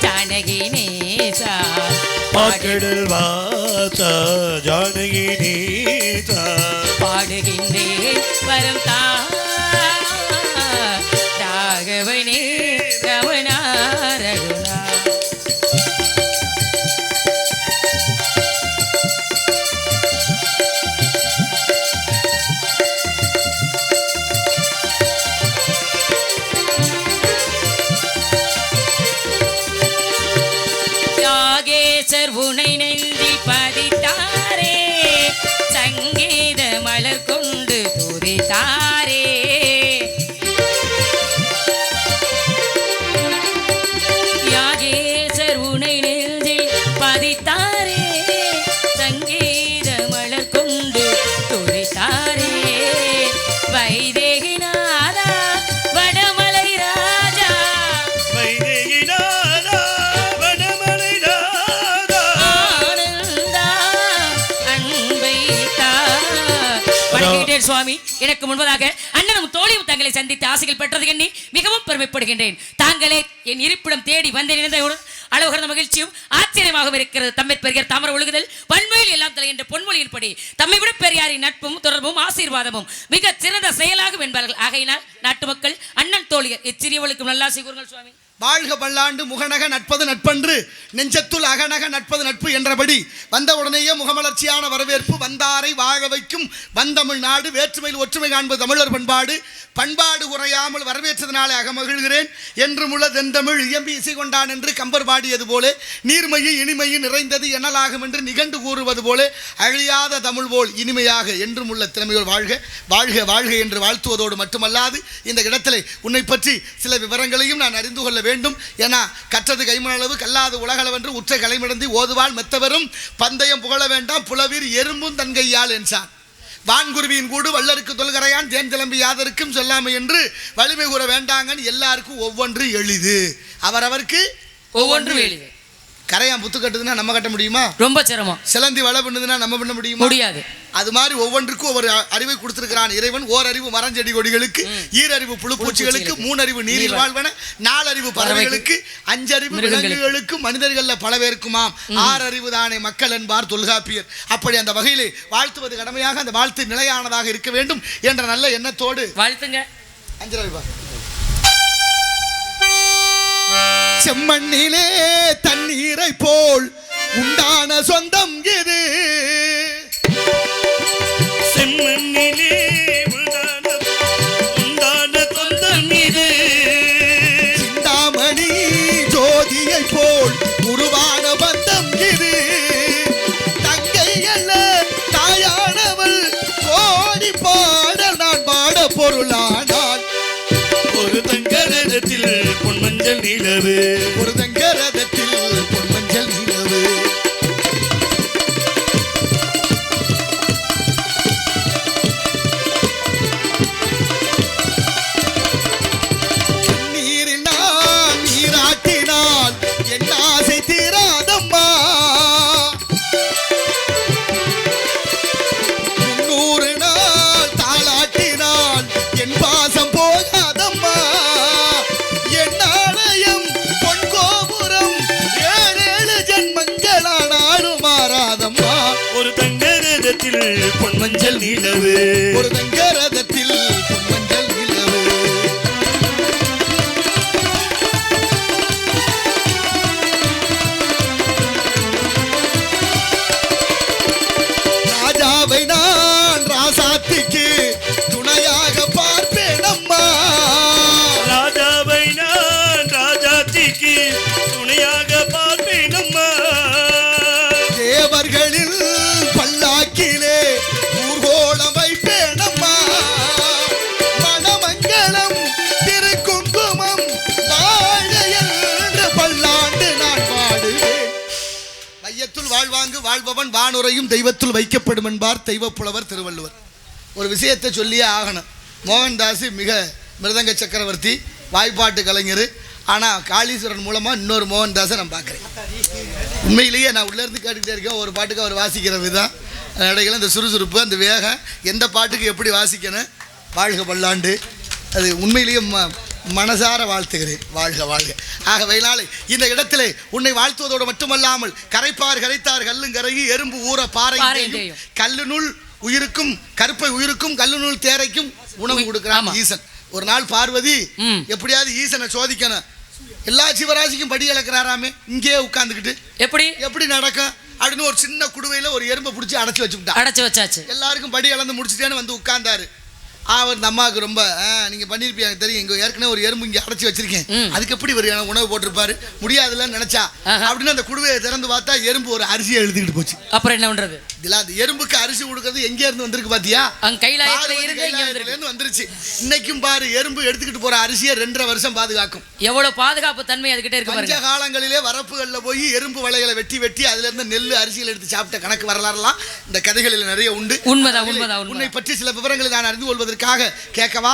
ஜானகி நேசா பாக்கடல் வாசா ஜானகி நீசா பாடுகின்றேன் வரம் தா ராகவனே ரமணா ரகுநாதா. யாகேசர் உனை நெஞ்சில் பதித்தாரே, சங்கீத மலர் கொண்டு துதித்தாரே. யாகேசர் உனை நெஞ்சில் பதித்தாரே, சங்கீத மலர் கொண்டு துதித்தாரே. வைதேகிநாதா வடமலை ராஜா வைதேகிநாதா வடமலை ராஜா ஆனந்தா அன்பை தா. வணங்குகிறேன் சுவாமி. எனக்கு முன்பதாக அண்ணனும் தோழியும் தங்களை சந்தித்து ஆசைகள் பெற்றது எண்ணி மிகவும் பெருமைப்படுகின்றேன். தாங்களே என் இருப்பிடம் தேடி வந்து நினைந்தவுடன் அளவுகிற மகிழ்ச்சியும் ஆச்சரியமாகவும் இருக்கிறது. தம்மை பெரியார் தாமர ஒழுகுதல் பன்மொழியில் எல்லாம் தலை என்ற பொன்மொழியின்படி தம்மை விட பெரியாரின் நட்பும் தொடர்பும் ஆசீர்வாதமும் மிக சிறந்த செயலாகும் என்பார்கள். ஆகையினால் நாட்டு மக்கள் அண்ணன் தோழியர் இச்சிறியவளுக்கும் நல்லாசை கூறுங்கள் சுவாமி. வாழ்க பல்லாண்டு முகநக நட்பது நட்பன்று நெஞ்சத்துள் அகநக நட்பது நட்பு என்றபடி வந்த உடனேயே முகமலர்ச்சியான வரவேற்பு வந்தாரை வாழ வைக்கும் வந்தமிழ் நாடு வேற்றுமையில் ஒற்றுமை காண்பது தமிழர் பண்பாடு பண்பாடு குறையாமல் வரவேற்றதனாலே அகமகிழ்கிறேன் என்று முள்ள தெந்தமிழ் இயம்பி இசை கொண்டான் என்று கம்பர் பாடியது போல நீர்மையும் இனிமையும் நிறைந்தது எனலாகும் என்று நிகண்டு கூறுவது போல அழியாத தமிழ் போல் இனிமையாக என்றும் உள்ள திறமையோடு வாழ்க வாழ்க வாழ்க என்று வாழ்த்துவதோடு மட்டுமல்லாது இந்த இடத்திலே உன்னை பற்றி சில விவரங்களையும் நான் அறிந்து கொள்ள வேண்டும். ஏன்னா கற்றது கைமளவு கல்லாது உலகளவென்று உற்ற கலைமிடந்தி ஓதுவாள் மெத்தவரும் பந்தயம் புகழ வேண்டாம் புலவீர் எறும்பும் தன்கையால் என்றான். வான்குருவியின் கூடு வல்லருக்கு தொல்கரையான் தேன் கிளம்பி யாதருக்கும் சொல்லாமை என்று வலிமை கூற வேண்டாங்கன்னு எல்லாருக்கும் ஒவ்வொன்று எளிது. அவரவருக்கு ஒவ்வொன்றும் எளிது. கரையான் புத்து கட்டுதுன்னா நம்ம கட்ட முடியுமா? ரொம்ப சிரமம். சிலந்தி வலை பண்ணுதுன்னா நம்ம பண்ண முடியுமா? முடியாது. அது மாதிரி ஒவ்வொன்றுக்கும் ஒவ்வொரு அறிவை கொடுத்திருக்கிறான் இறைவன். ஓரறிவு மரஞ்செடி கொடிகளுக்கு, ஈரறிவு புழுப்பூச்சிகளுக்கு, 3 அறிவு நீரில் வாழ்வன, 4 அறிவு பறவைகளுக்கு, 5 அறிவு விலங்குகளுக்கு, மனிதர்கள்ல பல பேருக்குமாம் 6 அறிவு தானே மக்கள் என்பார் தொல்காப்பியர். அப்படி அந்த வகையிலே வாழ்த்துவது கடமையாக அந்த வாழ்த்து நிலையானதாக இருக்க வேண்டும் என்ற நல்ல எண்ணத்தோடு வாழ்த்துங்க. 5 ரூபாய் செம்மண்ணிலே தண்ணீரை போல் உண்டான சொந்தம் இது செம்மண்ணிலே உண்டான சொந்தம் இது சிந்தாமணி ஜோதியை போல் உருவான பந்தம் இது தங்கை அல்ல தாயானவள் கோடி பாட நான் பாட பொருளானாள் ஒரு தங்கரதத்தில் பொன்மஞ்சள் நிலவு ஒரு தங்கரதத்தில் பொன்மஞ்சள் நிலவு நீரினால் நீராட்டினால் என் ஆசை தீராதம்மா 300 நாள் தாளாட்டினால் என் பாசம் போகாதம்மா என் ஆலயம் பொன் கோபுரம் 7 ஜென்மங்களானாலும் மாறாதம்மா ஒரு தங்கரதத்தில் பொன்மஞ்சள் நிலவு ஒரு தங்கரதத்தில் பொன்மஞ்சள் நிலவு வாழ்வாங்கு வாழ்பவன் வானுரையும் தெய்வத்துள் வைக்கப்படும் என்பார் தெய்வப்புலவர் திருவள்ளுவர். ஒரு விஷயத்தை சொல்லியே ஆகணும். மோகன்தாஸ் மிக மிருதங்க சக்கரவர்த்தி, வாய்ப்பாட்டு கலைஞர். ஆனால் காளீஸ்வரன் மூலமாக இன்னொரு மோகன்தாஸை நான் பார்க்குறேன். உண்மையிலேயே நான் உள்ளேருந்து கேட்டுக்கிட்டே இருக்கேன். ஒரு பாட்டுக்கு அவர் வாசிக்கிற விதம், இடையில இந்த சுறுசுறுப்பு, அந்த வேகம், எந்த பாட்டுக்கு எப்படி வாசிக்கணும். வாழ்க பல்லாண்டு. அது உண்மையிலேயே மனசார வாழ்த்துகிறேன். வாழ்க வாழ்க. ஆகவேனாலே இந்த இடத்திலே உன்னை வாழ்த்துவதோடு மட்டுமல்லாமல் கரைத்தார் கல்லும் கரையும் எறும்பு ஊற பாறை கல்லுனுள் உயிருக்கும் கருப்பை உயிருக்கும் கல்லுனுள் தேரைக்கும் உணவு கொடுக்கிறான் ஈசன். ஒரு நாள் பார்வதி எப்படியாவது ஈசனை சோதிக்கணும். எல்லா சிவராசிக்கும் படி இழக்கிறாராமே, இங்கேயே உட்கார்ந்துக்கிட்டு எப்படி நடக்கும் அப்படின்னு ஒரு சின்ன குடுவையில ஒரு எறும்பை பிடிச்சி அடைச்சு வச்சாச்சு. எல்லாருக்கும் படி இழந்து முடிச்சுட்டேன்னு வந்து உட்கார்ந்தாரு. அவர் இந்த அம்மாவுக்கு ரொம்ப நீங்கள் பண்ணியிருப்பீங்க தெரியும், இங்கே ஏற்கனவே ஒரு எறும்பு இங்கே அடைச்சி வச்சிருக்கேன், அதுக்கு எப்படி ஒரு உணவு போட்டிருப்பாரு, முடியாதுல்லன்னு நினைச்சா அப்படின்னு அந்த குடுவையை திறந்து பார்த்தா எறும்பு ஒரு அரிசியை எழுதிக்கிட்டு போச்சு. அப்புறம் என்ன பண்றது? இதில் அந்த எறும்புக்கு அரிசி கொடுக்கறது எங்கே இருந்து வந்திருக்கு பாத்தியா? கைலாயத்துல வந்துருச்சு. இன்னைக்கும் பாரு, எறும்பு எடுத்துக்கிட்டு போற அரிசியை 2.5 வருஷம் பாதுகாக்கும். எவ்வளவு பாதுகாப்பு தன்மை அதுகிட்ட இருக்கு. பஞ்ச காலங்களிலே வரப்புகள்ல போய் எறும்பு வலைகளை வெட்டி அதுல இருந்து நெல் அரிசியில் எடுத்து சாப்பிட்ட கணக்கு வரலாறுலாம் இந்த கதைகளில் நிறைய உண்டு. உண்மைதான். உன்னை பற்றி சில விவரங்களை நான் அறிந்து கொள்வது கேட்கவா?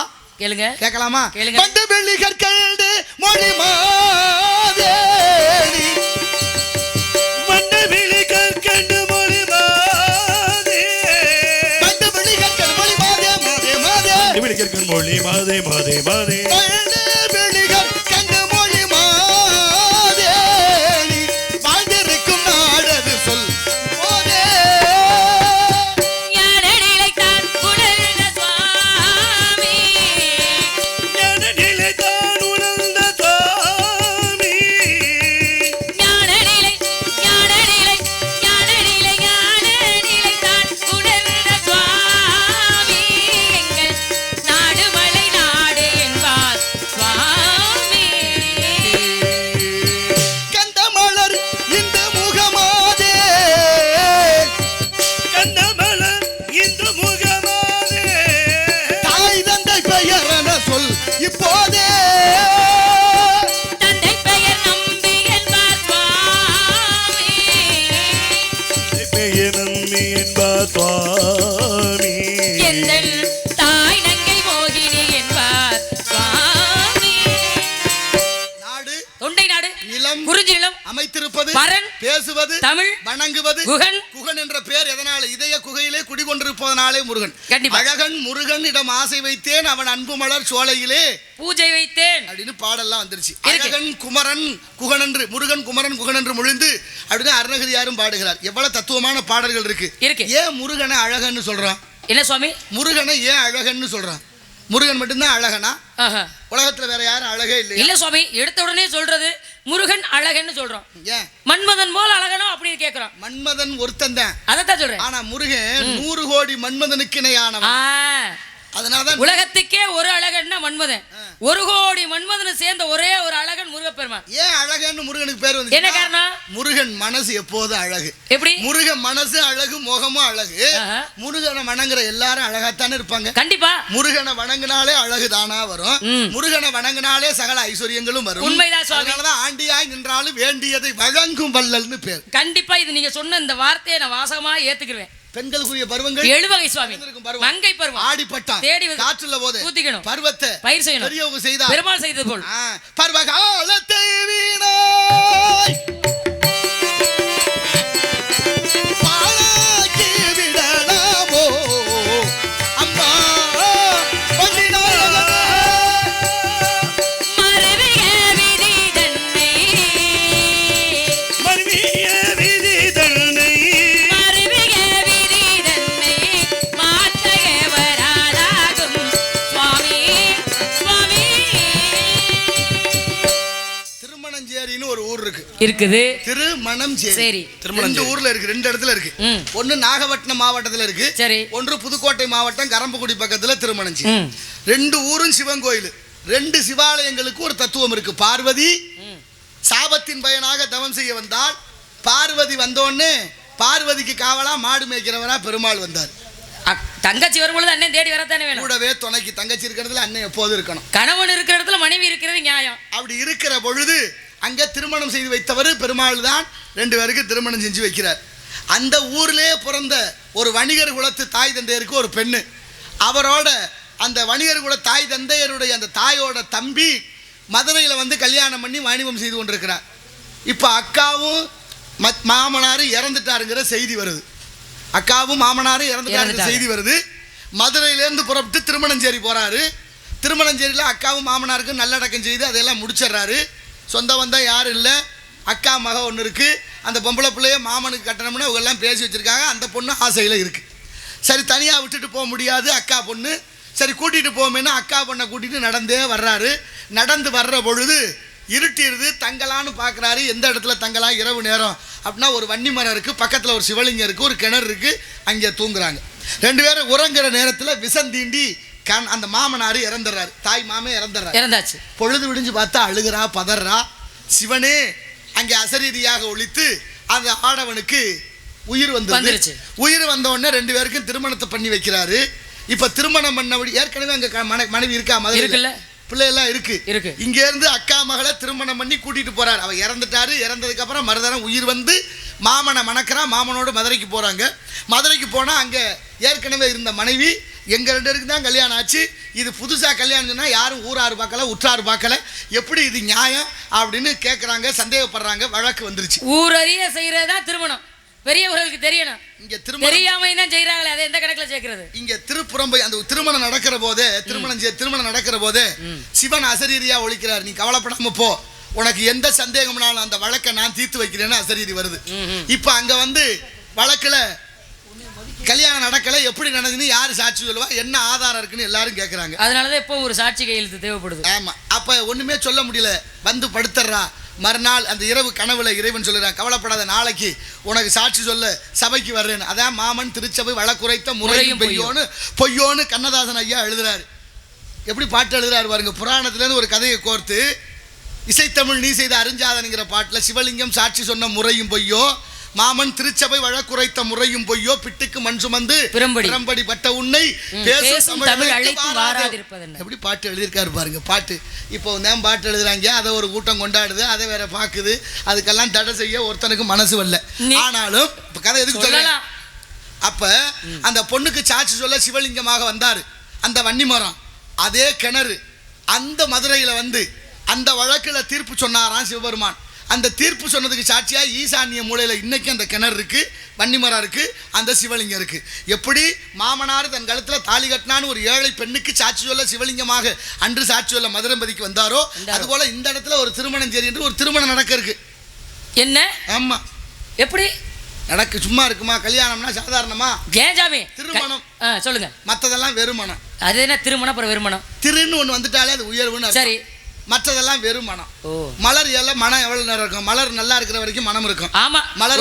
கேட்கலாமா? பண்டு வெள்ளி கற்கண்டு மொழி மாதேனி, பண்டு வெள்ளி கற்கண்டு மொழி மாதே, பண்டு வெள்ளி கற்கண்டு மொழி மாதே மாதே மாதே, வெள்ளி கற்கண்டு மொழி மாதே மாதே மாதே, பண்டு வெள்ளி கற்கண்டு மொழி மாதேனி, வாழ்ந்திருக்கும் நாடது சொல் போதே. அமைத்திருப்பது பேசுவது தமிழ், வணங்குவது குகன். குகன் என்ற பெயர் எதனால? இதய குகையிலே குடிகொண்டிருப்பதனாலே முருகன். அழகன் முருகன் இடம் ஆசை வைத்தேன், அவன் அன்பு மலர் சோலையிலே பூஜை வைத்தேன் அப்படின்னு பாடல்லாம் வந்துருச்சு. அழகன் குமரன் குகன் என்று, முருகன் குமரன் குகன் என்று முழிந்து அப்படின்னு அருணகிரியாரும் பாடுகிறார். எவ்வளவு தத்துவமான பாடல்கள் இருக்கு. ஏன் முருகனை அழகன்னு சொல்றான்? என்ன சுவாமி? முருகனை ஏன் அழகன்னு சொல்றான்? முருகன் மட்டும்தான் அழகனா? உலகத்துல வேற யாரும் அழகே இல்லை. இல்ல சுவாமி, எடுத்த உடனே சொல்றது முருகன் அழகன்னு சொல்றோம். ஏன் மன்மதன் போல அழகனோ அப்படின்னு கேக்குறோம். மன்மதன் ஒருத்தன் தான், அதான் சொல்றேன். ஆனா முருகன் 100 கோடி மன்மதனுக்கு இணையானவன். அதனாலதான் உலகத்துக்கே ஒரு அழகன்னா மன்மதன், 1 கோடி மன்மதனை சேர்ந்த ஒரே ஒரு அழகன் முருகப்பெருமான். ஏன் அழகன்னு முருகனுக்கு பேர் வந்து? என்ன காரணம்? முருகன் மனசு எப்போதும் அழகு. எப்படி? முருகன் மனசு அழகு, முகமும் அழகு. முருகனை வணங்குற எல்லாரும் அழகாத்தானே இருப்பாங்க. கண்டிப்பா. முருகனை வணங்கினாலே அழகு தானா வரும். முருகனை வணங்கினாலே சகல ஐஸ்வர்யங்களும் வரும். உண்மைதான். அதனாலதான் ஆண்டியாய் நின்றாலும் வேண்டியதை வழங்கும் வள்ளல்னு பேர். கண்டிப்பா. இது நீங்க சொன்ன இந்த வார்த்தையை நான் வாசகமா ஏத்துக்கிறேன். பெண்களுக்குரிய பருவங்கள் 7 வகை சுவாமி. மங்கை பருவம், ஆடிப்பட்டம், தேடி காற்றுள்ள போது ஊத்திக்கணும், பருவத்தை பயிர் செய்யணும், பெரியவங்க செய்தா பெருமாள் செய்தது போல் பருவகாலத்தை வீணாய் பாழாக்கி விடலாமோ அம்மா இருக்குது. திருமணஞ்சேரி ரெண்டு ஊர்ல இருக்கு, 2 இடத்துல இருக்கு. ஒன்னு நாகப்பட்டினம் மாவட்டத்துல இருக்கு, சரி. ஒன்று புதுக்கோட்டை மாவட்டம் கரம்பக்குடி பக்கத்துல திருமணஞ்சேரி. 2 ஊரும் சிவன் கோயில். 2 சிவாலயங்களுக்கு ஒரு தத்துவம் இருக்கு. பார்வதி சாபத்தின் பயனாக தவம் செய்ய வந்தால், பார்வதி வந்தோடனே பார்வதிக்கு காவலா மாடு மேய்க்கிறவனா பெருமாள் வந்தார். தங்கச்சி வரும்பொழுது அண்ணன் தேடி வரத்தானே வேணும். கூடவே துணைக்கு தங்கச்சி இருக்கிறதுல அண்ணன் எப்போது இருக்கணும். கணவன் இருக்கிற இடத்துல மனைவி இருக்கிறது நியாயம். அப்படி இருக்கிற பொழுது அங்க திருமணம் செய்து வைத்தவர் பெருமாள் தான். 2 பேருக்கு திருமணம் செஞ்சு வைக்கிறார். அந்த ஊர்லேயே பிறந்த ஒரு வணிகர் குலத்து தாய் தந்தையருக்கு ஒரு பெண்ணு, அவரோட அந்த வணிகர் குல தாய் தந்தையருடைய அந்த தாயோட தம்பி மதுரையில் வந்து கல்யாணம் பண்ணி வாணிபம் செய்து கொண்டிருக்கிறார். இப்போ அக்காவும் மாமனாரும் இறந்துட்டாருங்கிற செய்தி வருது. அக்காவும் மாமனாரும் இறந்துட்டாருங்கிற செய்தி வருது. மதுரையிலேருந்து புறப்பட்டு திருமணஞ்சேரி போகிறாரு. திருமணஞ்சேரியில் அக்காவும் மாமனாருக்கும் நல்லடக்கம் செய்து அதையெல்லாம் முடிச்சிடுறாரு. சொந்த வந்தால் யாரும் இல்லை. அக்கா மக ஒன்று இருக்குது. அந்த பொம்பளை பிள்ளைய மாமனுக்கு கட்டணம்னு அவங்க எல்லாம் பேசி வச்சுருக்காங்க. அந்த பொண்ணு ஆசையில் இருக்குது. சரி, தனியாக விட்டுட்டு போக முடியாது அக்கா பொண்ணு. சரி, கூட்டிகிட்டு போமேன்னா அக்கா பொண்ணை கூட்டிகிட்டு நடந்தே வர்றாரு. நடந்து வர்ற பொழுது இருட்டிடுது. தங்கலான்னு பார்க்குறாரு. எந்த இடத்துல தங்கலாம்? இரவு நேரம் அப்படின்னா ஒரு வன்னி மரம் இருக்குது, பக்கத்தில் ஒரு சிவலிங்கம் இருக்குது, ஒரு கிணறு இருக்குது, அங்கே தூங்குறாங்க. ரெண்டு பேரும் உறங்குற நேரத்தில் விஷந்தீண்டி அந்த மாமனார் இறந்துடுறாரு. தாய் மாமே இறந்தாச்சு. பொழுது விடிஞ்சு பார்த்தா அழுகிறா, பதறா. சிவனே அங்கே அசரீதியாக ஒழித்து அந்த ஆடவனுக்கு உயிர் வந்துருச்சு. உயிர் வந்த உடனே ரெண்டு பேருக்கும் திருமணத்தை பண்ணி வைக்கிறாரு. இப்போ திருமணம் பண்ணபடி ஏற்கனவே அங்கே மனைவி இருக்கா, மதுரை பிள்ளையெல்லாம் இருக்கு. இங்க இருந்து அக்கா மகளை திருமணம் பண்ணி கூட்டிட்டு போறாரு. அவ இறந்துட்டாரு. இறந்ததுக்கு அப்புறம் மறுதரம் உயிர் வந்து மாமனை மணக்கிறா. மாமனோடு மதுரைக்கு போறாங்க. மதுரைக்கு போனா அங்க ஏற்கனவே இருந்த மனைவி எங்க ரெண்டு பேருக்கு தான் கல்யாணம் ஆச்சு. இது புதுசா கல்யாணம் சொன்னா யாரும் ஊராரு பார்க்கல, உற்றாரு பார்க்கல, எப்படி இது நியாயம் அப்படின்னு கேட்கறாங்க, சந்தேகப்படுறாங்க. வழக்கு வந்துருச்சு. ஊரறிய செய்யறதா திருமணம் பெரியவர்களுக்கு தெரியணும். இங்க தெரியாம தான் செய்யறாங்களே, அதை எந்த கணக்குல சேர்க்கிறது? இங்க திருப்புறம்பை அந்த திருமணம் நடக்கிற போதே திருமணம் நடக்கிற போதே சிவன் அசரீரியா ஒழிக்கிறார். நீ கவலைப்படாம போ, உனக்கு எந்த சந்தேகம்னாலும் அந்த வழக்கை நான் தீர்த்து வைக்கிறேன்னு அசரீரி வருது. இப்ப அங்க வந்து வழக்குல கல்யாணம் நடக்கல, எப்படி நடந்துன்னு யாரு சாட்சி சொல்லுவா, என்ன ஆதாரம் இருக்குன்னு எல்லாரும் கேட்கறாங்க. அதனாலதான் இப்போ ஒரு சாட்சி கையெழுத்து தேவைப்படுது. ஆமா, அப்ப ஒண்ணுமே சொல்ல முடியல. வந்து படுத்துறா. மறுநாள் அந்த இரவு கனவுல இறைவன் சொல்லுறான், கவலைப்படாத, நாளைக்கு உனக்கு சாட்சி சொல்ல சபைக்கு வர்றேன்னு. அதான் மாமன் திருச்சபை வழக்குரைத்த முறையும் பொய்யோன்னு கண்ணதாசன் ஐயா எழுதுறாரு. எப்படி பாட்டு எழுதுறாரு பாருங்க. புராணத்துலேருந்து ஒரு கதையை கோர்த்து இசைத்தமிழ் நீ செய்த அறிஞ்சாதனுங்கிற பாட்டில் சிவலிங்கம் சாட்சி சொன்ன முறையும் பொய்யோ, மாமன் திருச்சபை வழக்குரைத்த முறையும் பொய்யோ, பிட்டுக்கு மண் சுமந்து பிரம்படி பட்ட உன்னை பேசும் தமிழ் அழைத்து வாராதிருப்பதென்ன. எப்படி பாட்டு எழுதியிருக்காரு பாருங்க. பாட்டு இப்போ தான் பாட்டு எழுதுறாங்க, அதை ஒரு கூட்டம் கொண்டாடுது, அதை வேற பாக்குது. அதுக்கெல்லாம் தடை செய்ய ஒருத்தனுக்கு மனசு வரல. ஆனாலும் இப்ப கதை எதுக்கு சொல்லலாம்? அப்ப அந்த பொண்ணுக்கு சாட்சி சொல்ல சிவலிங்கமாக வந்தாரு. அந்த வன்னி மரம், அதே கிணறு, அந்த மதுரையில வந்து அந்த வழக்குல தீர்ப்பு சொன்னாராம் சிவபெருமான். அந்த தீர்ப்பு சொன்னதுக்கு சாட்சியா ஈசானிய மூலையில இன்னைக்கு அந்த கிணறு இருக்கு, வன்னிமரம் இருக்கு, அந்த சிவலிங்கம் இருக்கு. எப்படி மாமனார் தன் கழுத்துல தாலி கட்டினான்னு ஒரு ஏழை பெண்ணுக்கு சாட்சி சொல்ல சிவலிங்கமாக அன்று சாட்சி சொல்ல மதுரம்பதிக்கு வந்தாரோ, அதுபோல இந்த இடத்துல ஒரு திருமணம் சரி என்று ஒரு திருமணம் நடக்க இருக்கு. என்ன? ஆமா, எப்படி நடக்கு? சும்மா இருக்குமா? கல்யாணம்னா சாதாரணமா? ஜெயஜாமி திருமணம் சொல்லுங்க. மற்றதெல்லாம் வெறுமணம். அது என்ன திருமணம்? அப்புறம் வெறுமணம். திருன்னு ஒன்று வந்துட்டாலே அது உயர்வுன்னு. சரி, மற்றதெல்லாம் வெறும் மனம். மலர் எல்லாம் மனம் எவ்வளவு நேரம் இருக்கும்? மலர் நல்லா இருக்கிற வரைக்கும் மனம் இருக்கும். ஆமா, மலர்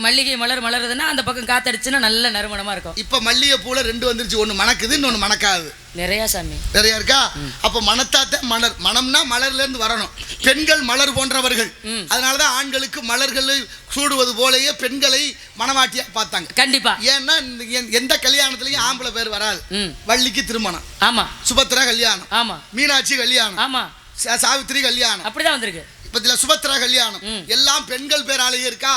மல்லிகை மலர் மலருதுன்னா அந்த பக்கம் காத்தடிச்சுன்னா நல்ல நறுமணமா இருக்கும். இப்ப மல்லிகை பூல ரெண்டு வந்துருச்சு, ஒன்னு மணக்குது, இன்னொன்னு மணக்காது. நிறைய சாமி நிறைய இருக்கா? அப்ப மனத்தாத்த மலர், மனம்னா மலர்ல இருந்து வரணும். பெண்கள் மலர் போன்றவர்கள். அதனாலதான் ஆண்களுக்கு மலர்கள் சூடுவது போலயே பெண்களை மனவாட்டியா பார்த்தாங்க. கண்டிப்பா. ஏன்னா எந்த கல்யாணத்திலயும் ஆம்பளை பேர் வராது. வள்ளிக்கு திருமணம், ஆமா. சுபத்ரா கல்யாணம், ஆமா. மீனாட்சி கல்யாணம், ஆமா. சாவித்திரி கல்யாணம், அப்படிதான் வந்திருக்கு. இப்ப சுபத்ரா கல்யாணம் எல்லாம் பெண்கள் பேராலேயே இருக்கா?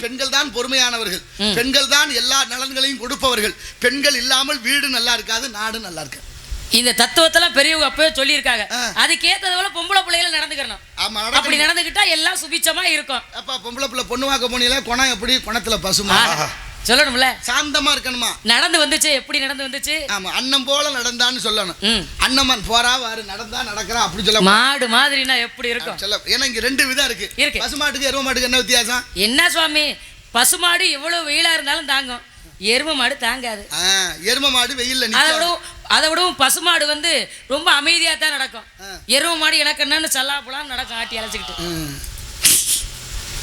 பெண்கள் தான் பொறுமையானவர்கள், பெண்கள் தான் எல்லா நலன்களையும் கொடுப்பவர்கள். பெண்கள் இல்லாமல் வீடு நல்லா இருக்காது, நாடு நல்லா இருக்காது. இந்த தத்துவத்தெல்லாம் பெரியவங்க அப்பவே சொல்லியிருக்காங்க. அதுக்கேத்தது போல பொம்பளை பிள்ளைகளை நடந்துக்கணும். ஆமா, அப்படி நடந்துக்கிட்டா எல்லாம் சுபிச்சமா இருக்கும். அப்ப பொம்பளை பிள்ளை பொண்ணு வாக்க போனீங்களா, குணம் எப்படி? குணத்துல பசுமா சொல்லணும்ல, சாந்தமா இருக்கணுமா? நடந்து வந்துச்சு, எப்படி நடந்து வந்துச்சு? ஆமா, அண்ணன் போல நடந்தான்னு சொல்லணும். அண்ணன் போறா வாரு, நடந்தா நடக்கிறா அப்படி சொல்ல. மாடு மாதிரினா எப்படி இருக்கும்? ஏன்னா இங்க ரெண்டு விதம் இருக்கு. பசுமாட்டுக்கு எரும மாட்டுக்கு என்ன வித்தியாசம்? என்ன சுவாமி, பசுமாடு எவ்வளவு வெயிலா இருந்தாலும் தாங்கும், எரும மாடு தாங்காது. எரும மாடு வெயில்ல அதை விடவும் பசுமாடு வந்து ரொம்ப அமைதியா தான் நடக்கும். எரும மாடு எனக்கு என்னன்னு சல்லாப்புலாம் நடக்கும், ஆட்டி அழைச்சிக்கிட்டு.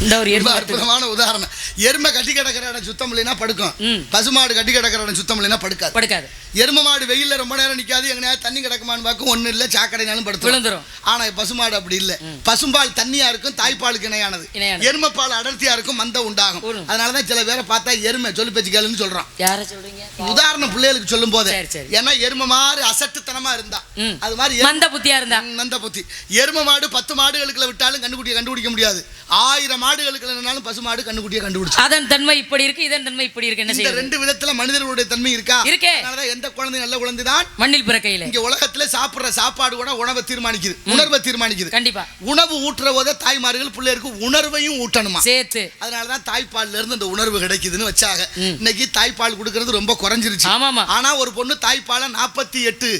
இந்த ஒரு அற்புதமான உதாரணம். எருமை கட்டி கிடக்கிற இடம் சுத்தம் இல்லைன்னா படுக்கும், பசுமாடு கட்டி கிடக்கிற இடம் சுத்தம் இல்லைன்னா படுக்காது. எரும மாடு வெயில்ல ரொம்ப நேரம் நிக்காது, எங்கனையா தண்ணி கிடக்குமான்னு பார்க்கும், ஒண்ணு இல்ல சாக்கடைனாலும் படுத்து விழுந்துரும். ஆனா பசுமாடு அப்படி இல்ல. பசும்பால் தண்ணியா இருக்கும், தாய்ப்பாலுக்கு இணையானது. எருமை பால் அடர்த்தியா இருக்கும், மந்த உண்டாகும். அதனாலதான் சில பேரை பார்த்தா எருமை சொல்லு பேச்சு கேளுன்னு சொல்றான். யார சொல்றீங்க? உதாரணம் பிள்ளைகளுக்கு சொல்லும் போது. ஏன்னா எருமை மாடு அசட்டுத்தனமா இருந்தா, அது மாதிரி மந்த புத்தியா இருந்தா, மந்த புத்தி. எருமை மாடு 10 மாடுகளுக்குள்ள விட்டாலும் கண்டுபிடிக்க முடியாது. 1000 மாடுகளுக்கு பசுமாடு கண்டுபிடிக்க கண்டுபிடிச்சு. அதன் தன்மை இப்படி இருக்கு, இதன் தன்மை இப்படி இருக்கு. என்ன இந்த செய்ய? ரெண்டு விதத்துல மனிதர்களுடைய தன்மை இருக்கா? இருக்கே. அதனாலதான் எந்த குழந்தை நல்ல குழந்தை தான் மண்ணில் பிறக்கையில. இங்க உலகத்துல சாப்பிடுற சாப்பாடு கூட உணவை தீர்மானிக்குது, உணர்வை தீர்மானிக்குது. கண்டிப்பா. உணவு ஊட்டுற போத தாய்மார்கள் பிள்ளைகளுக்கு உணர்வையும் ஊட்டணுமா சேர்த்து. அதனாலதான் தாய்ப்பால்ல இருந்து அந்த உணர்வு கிடைக்குதுன்னு வச்சாங்க. இன்னைக்கு தாய்ப்பால் கொடுக்கறது ரொம்ப குறைஞ்சிருச்சு. ஆமாமா. ஆனா ஒரு பொண்ணு தாய்ப்பால 48